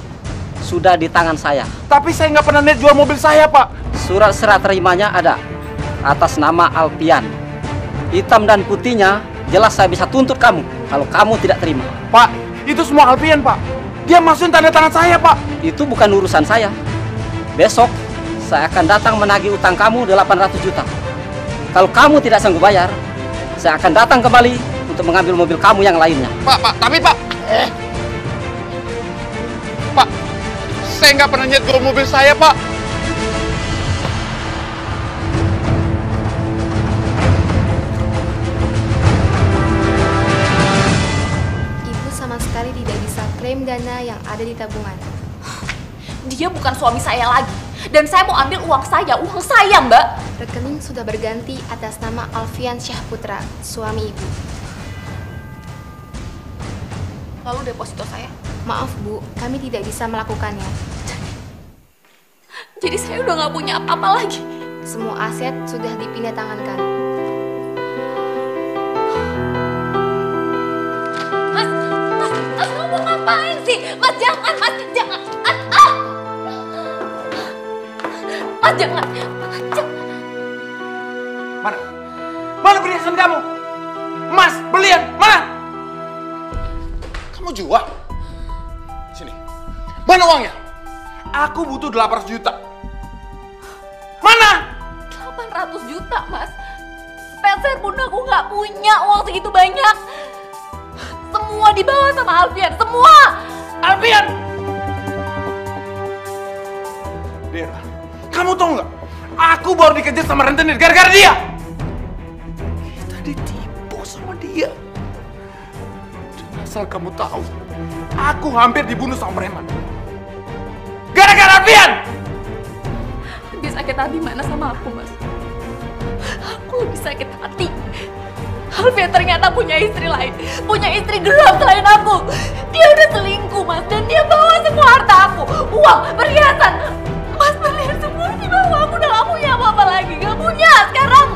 Speaker 15: sudah di tangan saya.
Speaker 1: Tapi saya nggak pernah niat jual mobil saya, Pak.
Speaker 15: Surat serah terimanya ada atas nama Alfian. Hitam dan putihnya jelas saya bisa tuntut kamu kalau kamu tidak terima.
Speaker 1: Pak, itu semua Alfian, Pak. Dia masukin tanda tangan saya, Pak.
Speaker 15: Itu bukan urusan saya. Besok saya akan datang menagih utang kamu 800 juta. Kalau kamu tidak sanggup bayar, saya akan datang kembali untuk mengambil mobil kamu yang lainnya.
Speaker 1: Pak, tapi Pak. Pak, saya nggak pernah niat jual mobil saya, Pak.
Speaker 14: Ibu sama sekali tidak bisa klaim dana yang ada di tabungan.
Speaker 11: Dia bukan suami saya lagi. Dan saya mau ambil uang saya, Mbak.
Speaker 14: Rekening sudah berganti atas nama Alfian Syahputra, suami ibu.
Speaker 11: Lalu deposito saya?
Speaker 14: Maaf Bu, kami tidak bisa melakukannya.
Speaker 11: Jadi saya udah nggak punya apa-apa lagi.
Speaker 14: Semua aset sudah dipindah tangankan.
Speaker 11: Mas, kamu mau ngapain sih? Mas, jangan. Mas, jangan.
Speaker 1: Mana perhiasan kamu? Mas, belian, mana? Kamu jual? Sini. Mana uangnya? Aku butuh 800 juta. Mana?
Speaker 11: 800 juta, Mas. Peser pun aku nggak punya uang segitu banyak. Semua dibawa sama Alfian, semua.
Speaker 1: Alfian! Dera, kamu tahu nggak? Aku baru dikejar sama rentenir gara-gara dia. Kita ditipu sama dia. Dan asal kamu tahu, aku hampir dibunuh sama preman. Gara-gara Alfian!
Speaker 11: Lebih sakit hati mana sama aku, Mas? Aku lebih sakit hati. Alfian ternyata punya istri lain. Punya istri gelap selain aku. Dia udah selingkuh, Mas. Dan dia bawa semua harta aku. Uang, perhiasan. Mas, perhiasan semua dibawa. Aku udah gak punya apa-apa lagi. Gak punya sekarang.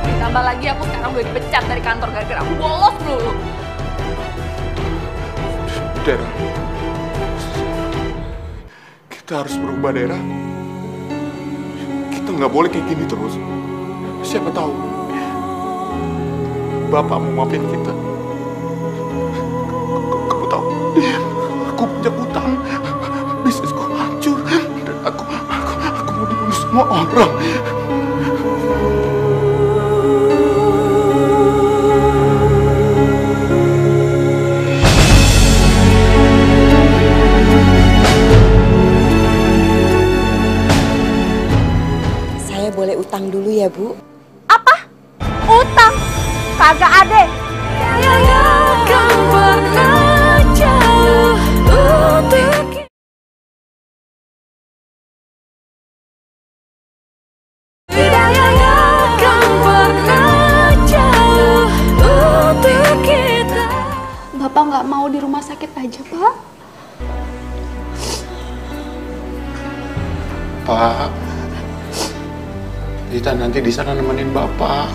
Speaker 11: Ditambah lagi aku sekarang udah dipecat dari kantor gara-gara aku bolos dulu.
Speaker 1: Dera, kita harus berubah, Dera. Kita nggak boleh kayak gini terus. Siapa tahu Bapak mau maafin kita. Kamu tahu, aku punya utang, bisnisku hancur, dan aku mau dibunuh semua orang.
Speaker 16: Boleh utang dulu ya, Bu?
Speaker 11: Apa? Utang? Kagak ada.
Speaker 7: Bapak nggak mau di rumah sakit aja, Pak?
Speaker 1: Pak, kita nanti di sana nemenin Bapak.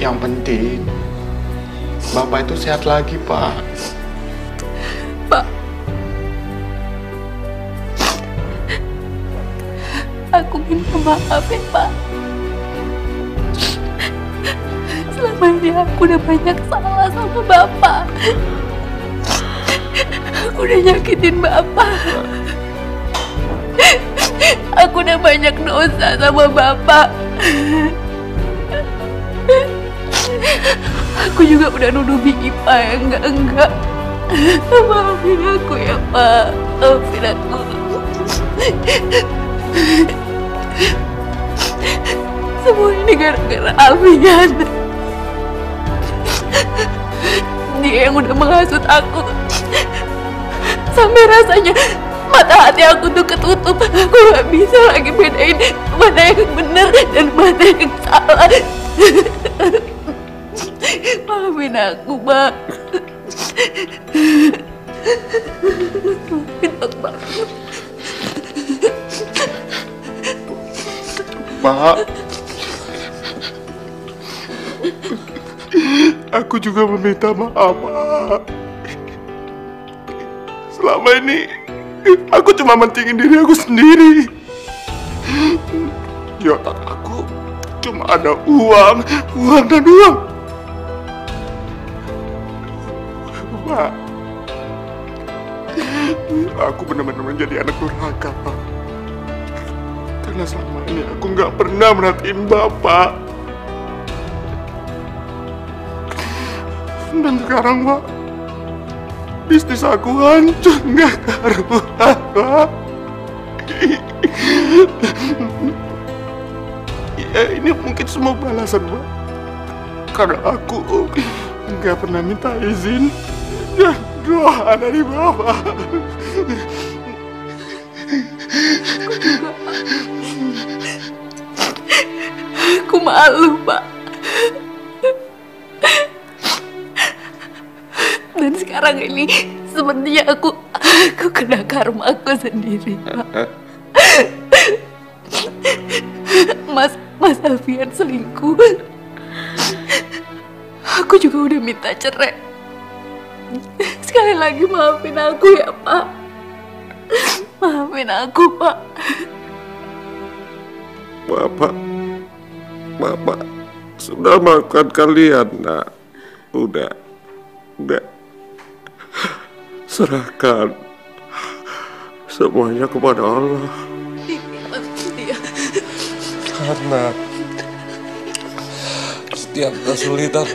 Speaker 1: Yang penting, Bapak itu sehat lagi, Pak.
Speaker 11: Pak, aku minta maaf ya, Pak. Selama ini aku udah banyak salah sama Bapak. Aku udah nyakitin Bapak. Aku udah banyak dosa sama Bapak. Aku juga udah nuduh Ipa yang enggak. Maafin aku ya, Pak. Maafin aku. Semua ini gara-gara Alfian. Dia yang udah menghasut aku. Sampai rasanya mata hati aku tuh ketutup. Aku gak bisa lagi bedain mana yang benar dan mana yang salah. Maafin aku, Pak. Maafin aku.
Speaker 1: Pak. Aku juga meminta maaf, Pak. Selama ini aku cuma mentingin diri aku sendiri. Di otak aku cuma ada uang dan uang. Pak, aku benar-benar menjadi anak durhaka, Pak. Karena selama ini aku nggak pernah merhatiin Bapak. Dan sekarang, Pak, bisnis aku hancur nggak karuan, Pak. Ya, ini mungkin semua balasan, Pak. Karena aku nggak pernah minta izin dan doa dari Bapak.
Speaker 11: Aku malu, Pak. Dan sekarang ini sepertinya aku kena karma aku sendiri, Pak. Mas Alfian selingkuh. Aku juga udah minta cerai. Sekali lagi maafin aku ya, Pak. Maafin aku, Pak.
Speaker 4: Bapak sudah maafkan kalian, Nak. Udah. Serahkan semuanya kepada Allah. Karena setiap kesulitan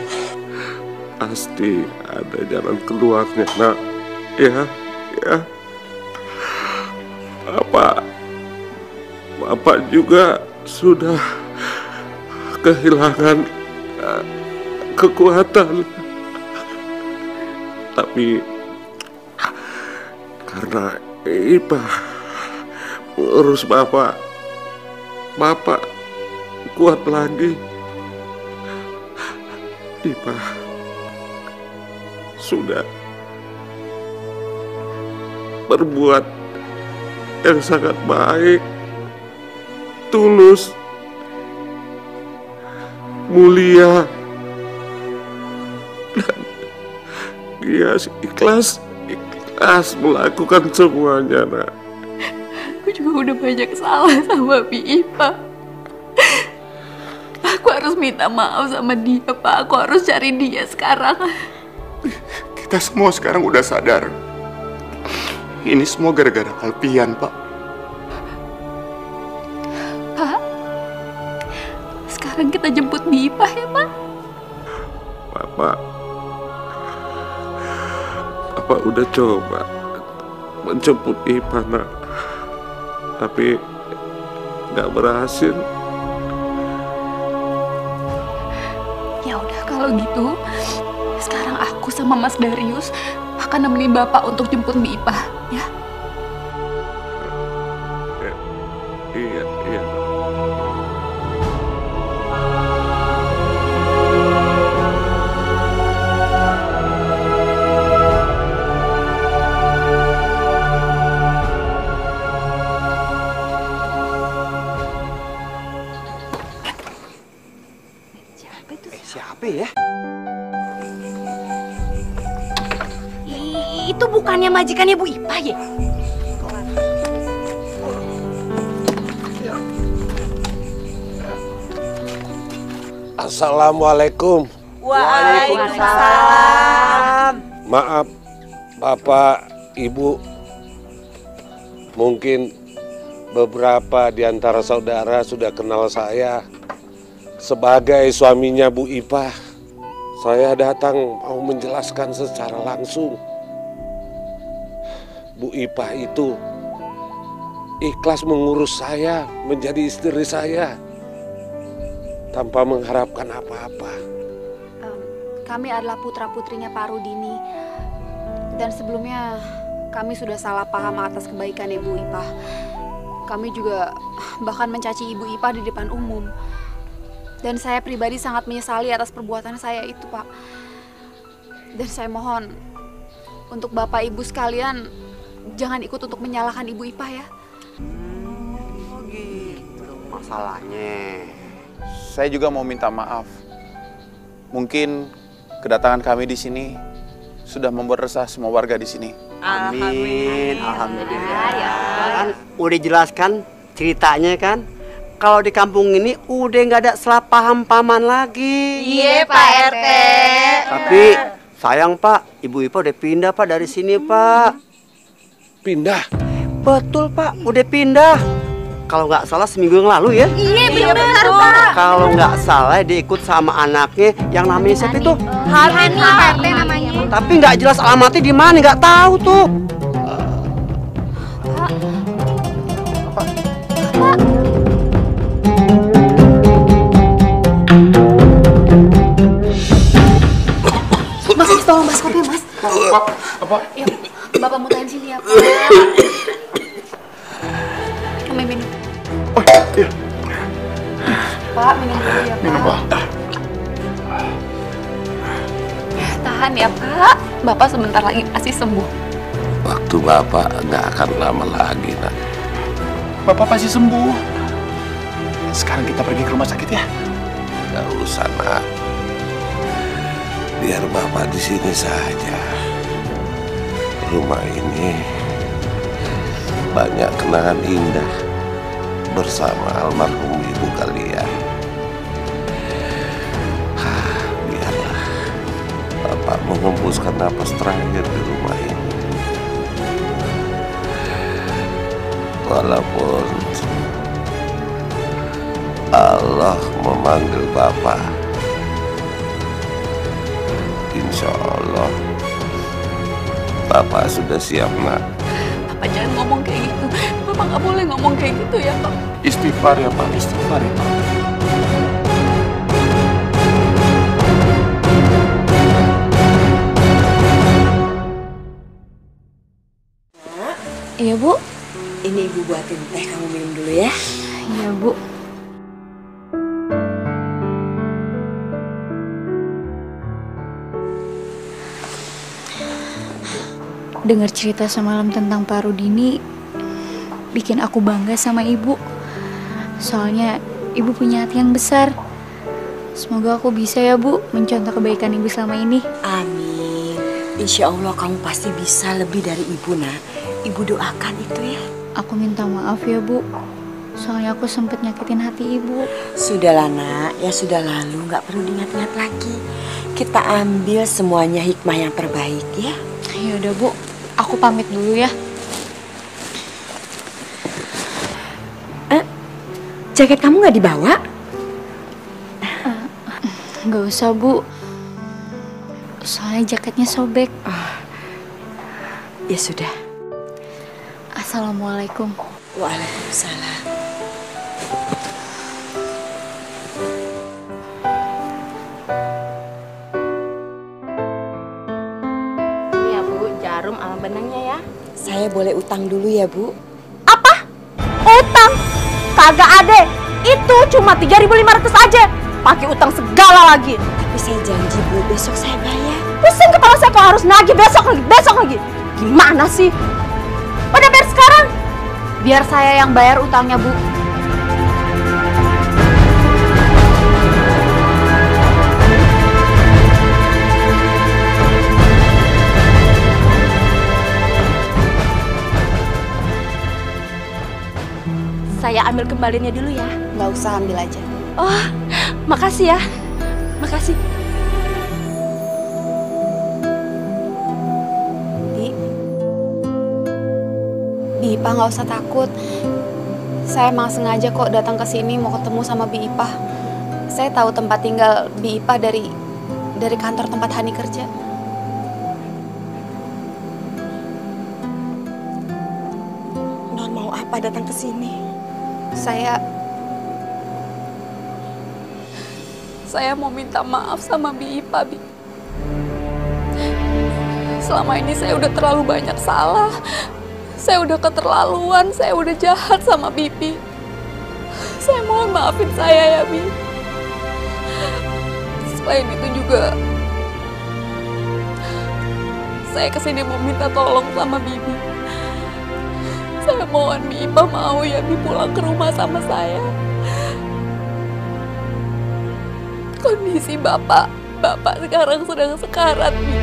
Speaker 4: pasti ada jalan keluarnya, Nak. Ya. Bapak juga sudah kehilangan kekuatan. Tapi karena Ipah mengurus Bapak kuat lagi. Ipah sudah berbuat yang sangat baik, tulus, mulia, dan dia ikhlas melakukan semuanya, Nak.
Speaker 11: Aku juga udah banyak salah sama Ipah. Aku harus minta maaf sama dia, Pak. Aku harus cari dia sekarang.
Speaker 1: Kita semua sekarang udah sadar. Ini semua gara-gara Alfian, Pak.
Speaker 11: Pak, sekarang kita jemput Ipah ya, Pak?
Speaker 4: Bapak udah coba menjemput Ipah, Nak. Tapi nggak berhasil.
Speaker 11: Ya udah kalau gitu, sekarang aku sama Mas Darius akan nemenin Bapak untuk jemput Ipah, ya?
Speaker 4: Iya.
Speaker 3: Siapa ya?
Speaker 10: Itu bukannya majikannya Bu Ipah ya?
Speaker 4: Assalamualaikum.
Speaker 10: Waalaikumsalam.
Speaker 4: Maaf, Bapak, Ibu. Mungkin beberapa di antara saudara sudah kenal saya sebagai suaminya Bu Ipah. Saya datang mau menjelaskan secara langsung. Bu Ipah itu ikhlas mengurus saya menjadi istri saya tanpa mengharapkan apa-apa.
Speaker 2: Kami adalah putra-putrinya Pak Rudini. Dan sebelumnya kami sudah salah paham atas kebaikan Ibu Ipah. Kami juga bahkan mencaci Ibu Ipah di depan umum. Dan saya pribadi sangat menyesali atas perbuatan saya itu, Pak. Dan saya mohon untuk Bapak Ibu sekalian jangan ikut untuk menyalahkan Ibu Ipah ya.
Speaker 3: Oh gitu. masalahnya.
Speaker 1: Saya juga mau minta maaf. Mungkin kedatangan kami di sini sudah membuat resah semua warga di sini.
Speaker 3: Amin. Alhamdulillah. Kan udah jelaskan ceritanya kan. Kalau di kampung ini udah nggak ada salah paham-pahaman lagi.
Speaker 9: Iya Pak RT.
Speaker 3: Tapi sayang Pak, Ibu Ipa udah pindah Pak dari sini Pak.
Speaker 4: Pindah?
Speaker 3: Betul Pak, udah pindah. Kalau nggak salah seminggu yang lalu ya.
Speaker 9: Iya benar Pak.
Speaker 3: Kalau nggak salah dia ikut sama anaknya yang namanya siapa itu?
Speaker 10: Hani Pak RT namanya.
Speaker 3: Tapi nggak jelas alamatnya di mana, nggak tahu tuh.
Speaker 2: Mas, tolong mas kopi mas.
Speaker 1: Apa?
Speaker 2: Yuk, Bapak mau tahan sini ya Pak. Kami minum.
Speaker 1: Oh iya.
Speaker 2: Pak, minum dulu ya Pak.
Speaker 1: Minum Pak.
Speaker 2: Tahan ya Pak. Bapak sebentar lagi pasti sembuh.
Speaker 4: Waktu Bapak nggak akan lama lagi, Nak.
Speaker 1: Bapak pasti sembuh. Sekarang kita pergi ke rumah sakit ya.
Speaker 4: Nggak usah, Nak. Biar Bapak di sini saja. Rumah ini banyak kenangan indah bersama almarhum ibu kalian. Biarlah Bapak mengembuskan napas terakhir di rumah ini. Walaupun Allah memanggil Bapak, insya Allah Bapak sudah siap, Nak.
Speaker 2: Bapak jangan ngomong kayak gitu. Bapak nggak boleh ngomong kayak gitu ya Pak.
Speaker 1: Istighfar ya Pak, istighfar ya Pak.
Speaker 2: Iya Bu.
Speaker 16: Ini Ibu buatin teh, kamu minum dulu ya.
Speaker 2: Iya Bu. Dengar cerita semalam tentang Pak Rudini bikin aku bangga sama Ibu. Soalnya Ibu punya hati yang besar. Semoga aku bisa ya Bu mencontoh kebaikan Ibu selama ini.
Speaker 16: Amin. Insya Allah kamu pasti bisa lebih dari Ibu, Nak. Ibu doakan itu ya.
Speaker 2: Aku minta maaf ya Bu. Soalnya aku sempet nyakitin hati Ibu.
Speaker 16: Sudahlah Nak, ya sudah lalu, nggak perlu diingat-ingat lagi. Kita ambil semuanya hikmah yang terbaik ya.
Speaker 2: Ya udah Bu, aku pamit dulu ya.
Speaker 16: Jaket kamu nggak dibawa?
Speaker 2: Nggak usah Bu. Soalnya jaketnya sobek.
Speaker 16: Ya sudah.
Speaker 2: Assalamualaikum.
Speaker 16: Waalaikumsalam.
Speaker 10: Ini ya Bu, jarum sama benangnya ya.
Speaker 16: Saya boleh utang dulu ya Bu?
Speaker 9: Apa? Utang? Kagak ada. Itu cuma 3.500 aja. Pakai utang segala lagi.
Speaker 16: Tapi saya janji Bu, besok saya bayar.
Speaker 9: Pusing kepala saya kalau harus nagih besok lagi. Gimana sih? Udah bayar sekarang.
Speaker 10: Biar saya yang bayar utangnya Bu.
Speaker 9: Saya ambil kembaliannya dulu ya.
Speaker 2: Nggak usah, ambil aja.
Speaker 9: Oh, makasih ya. Makasih.
Speaker 2: Bi Ipah nggak usah takut. Saya emang sengaja kok datang ke sini mau ketemu sama Bi Ipah. Saya tahu tempat tinggal Bi Ipah dari kantor tempat Hani kerja.
Speaker 16: Non mau apa datang ke sini?
Speaker 2: Saya mau minta maaf sama Bi Ipah, Bi. Selama ini saya udah terlalu banyak salah. Saya udah keterlaluan, saya udah jahat sama Bibi. Saya mohon maafin saya ya, Bi. Selain itu juga, saya kesini mau minta tolong sama Bibi. Saya mohon Bi Ipah mau ya Bi pulang ke rumah sama saya.
Speaker 11: Kondisi Bapak sekarang sedang sekarat, Mi.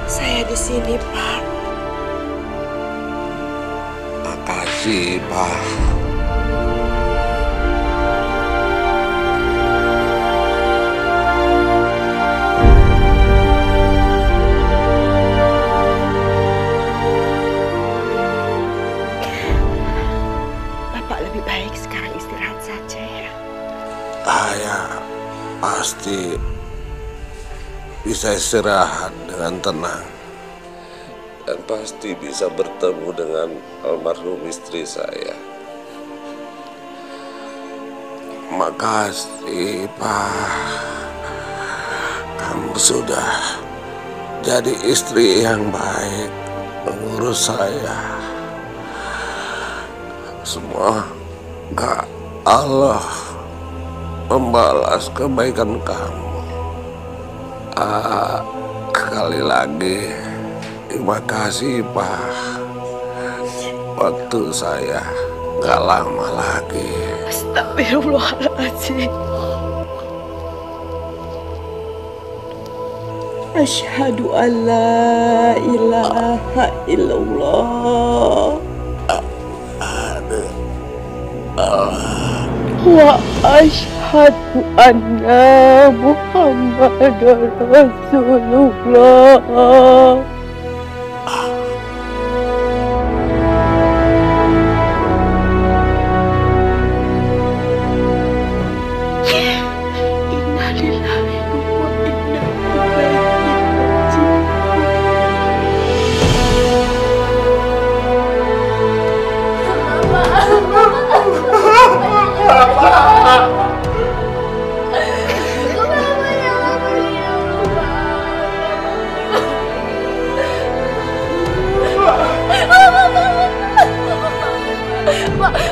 Speaker 16: Saya di sini, Pak.
Speaker 4: Makasih, Pak.
Speaker 16: Bapak lebih baik sekarang istirahat saja ya.
Speaker 4: Saya pasti bisa istirahat dengan tenang dan pasti bisa bertemu dengan almarhum istri saya. Makasih, Pak. Kamu sudah jadi istri yang baik mengurus saya. Semoga Allah membalas kebaikan kamu. Sekali lagi, terima kasih, Pak. Waktu saya gak lama lagi.
Speaker 5: Astagfirullahaladzim. Asyhadu an la ilaha illallah wa asyhadu anna Muhammadar Rasulullah.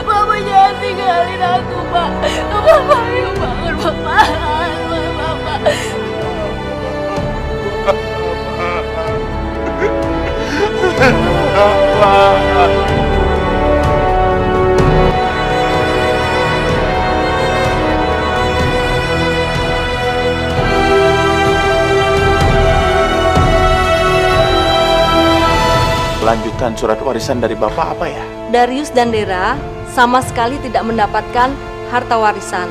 Speaker 11: Bapak jangan tinggalin aku, Pak. Bapak, ayo bangun, Bapak. Bapak.
Speaker 1: Lanjutan surat warisan dari Bapak apa ya?
Speaker 9: Darius dan Dera sama sekali tidak mendapatkan harta warisan.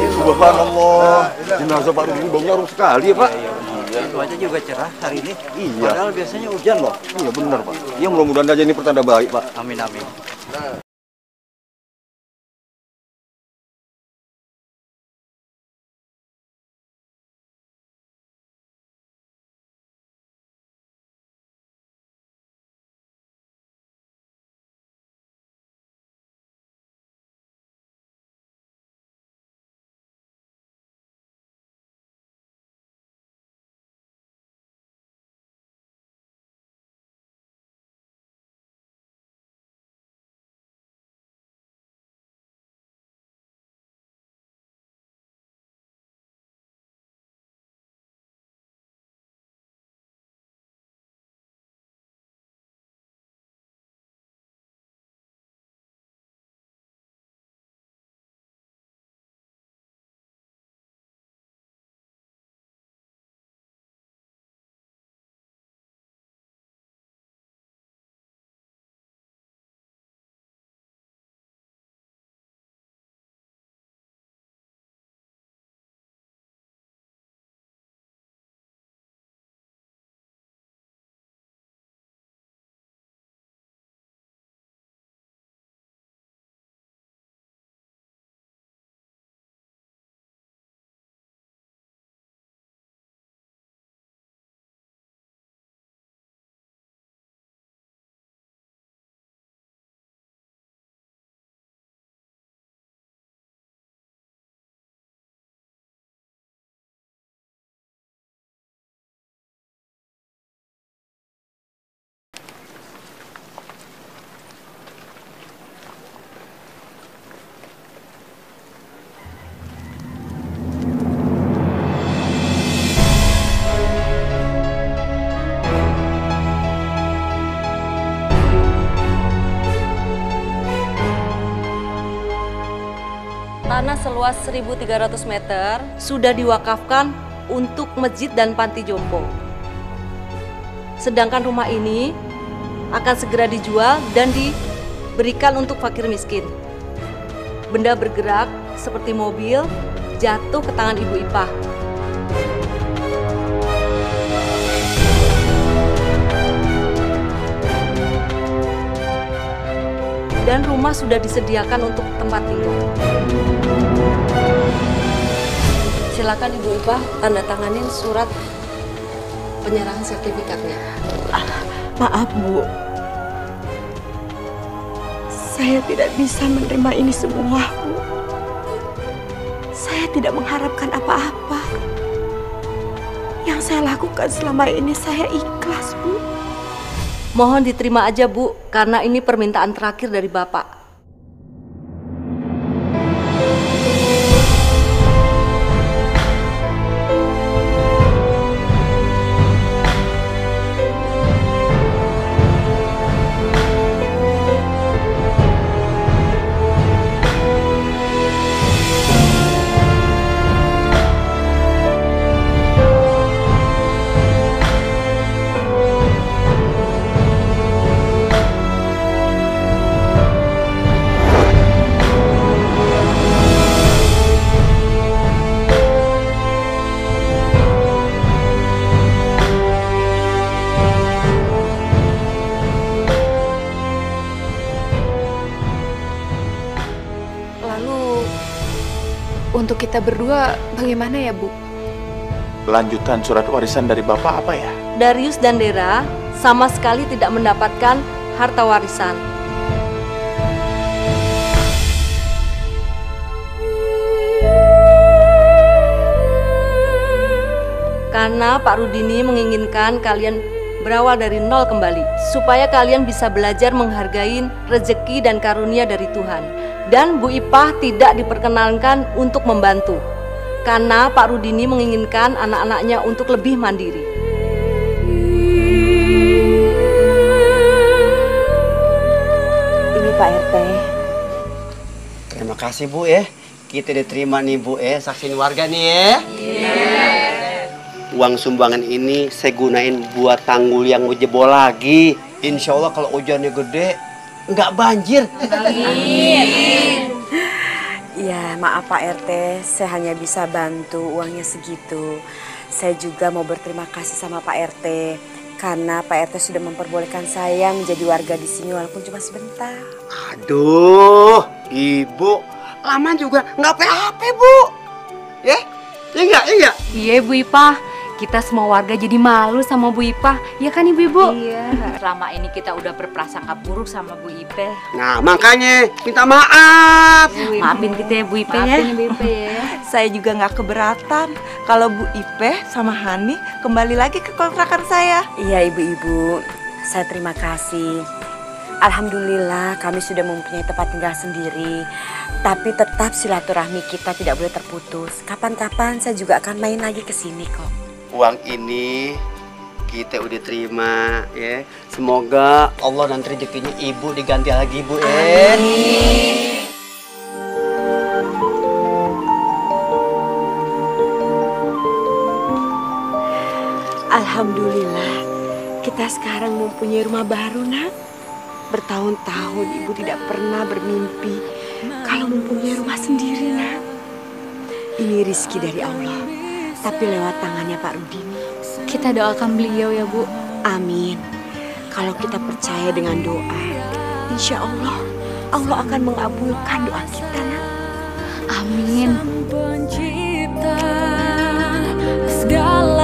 Speaker 17: Subhanallah, jenazah Pak Rudi baunya harum sekali ya Pak.
Speaker 15: Cuaca juga cerah hari ini.
Speaker 17: Iya.
Speaker 15: Padahal biasanya hujan loh.
Speaker 17: Iya benar Pak. Ya mudah-mudahan aja ini pertanda baik Pak.
Speaker 15: Amin amin.
Speaker 9: tanah seluas 1.300 meter sudah diwakafkan untuk masjid dan panti jompo. Sedangkan rumah ini akan segera dijual dan diberikan untuk fakir miskin. Benda bergerak seperti mobil jatuh ke tangan Ibu Ipah. Dan rumah sudah disediakan untuk tempat tinggal. Silakan Ibu Ipah tanda tanganin surat penyerahan sertifikatnya.
Speaker 16: Maaf, Bu. Saya tidak bisa menerima ini semua, Bu. Saya tidak mengharapkan apa-apa. Yang saya lakukan selama ini saya ikhlas, Bu.
Speaker 9: Mohon diterima aja, Bu, karena ini permintaan terakhir dari Bapak.
Speaker 11: Untuk kita berdua bagaimana ya, Bu?
Speaker 1: Lanjutan surat warisan dari Bapak apa ya?
Speaker 9: Darius dan Dera sama sekali tidak mendapatkan harta warisan. Karena Pak Rudini menginginkan kalian berawal dari nol kembali, supaya kalian bisa belajar menghargai rezeki dan karunia dari Tuhan. Dan Bu Ipah tidak diperkenankan untuk membantu, karena Pak Rudini menginginkan anak-anaknya untuk lebih mandiri.
Speaker 16: Ini Pak RT.
Speaker 3: Terima kasih Bu ya. Kita diterima nih Bu ya, saksiin warga nih ya. Uang sumbangan ini saya gunain buat tanggul yang mau jebol lagi. Insya Allah kalau hujannya gede, nggak banjir.
Speaker 16: Ya, maaf Pak RT, saya hanya bisa bantu uangnya segitu. Saya juga mau berterima kasih sama Pak RT karena Pak RT sudah memperbolehkan saya menjadi warga di sini walaupun cuma sebentar.
Speaker 3: Aduh, Ibu, lama juga nggak apa-apa Bu. Ya, iya.
Speaker 10: Iya Bu Ipah, kita semua warga jadi malu sama Bu Ipah, ya kan Ibu-ibu?
Speaker 12: Iya, selama ini kita udah berprasangka buruk sama Bu Ipah.
Speaker 3: Nah, makanya minta maaf.
Speaker 10: Maafin kita ya Bu Ipah ya.
Speaker 12: Maafin Bu Ipah ya.
Speaker 5: Saya juga nggak keberatan kalau Bu Ipah sama Hani kembali lagi ke kontrakan saya.
Speaker 16: Iya ibu-ibu, saya terima kasih. Alhamdulillah kami sudah mempunyai tempat tinggal sendiri. Tapi tetap silaturahmi kita tidak boleh terputus. Kapan-kapan saya juga akan main lagi ke sini kok.
Speaker 3: Uang ini kita udah terima ya. Semoga Allah nanti rezekinya Ibu diganti lagi Bu ya.
Speaker 16: Amin. Alhamdulillah kita sekarang mempunyai rumah baru nak. Bertahun-tahun Ibu tidak pernah bermimpi kalau mempunyai rumah sendiri nak. Ini rizki dari Allah, tapi lewat tangannya Pak Rudini.
Speaker 11: Kita doakan beliau ya Bu.
Speaker 16: Amin. Kalau kita percaya dengan doa, insya Allah Allah akan mengabulkan doa kita nak.
Speaker 11: Amin.
Speaker 18: Pencipta segala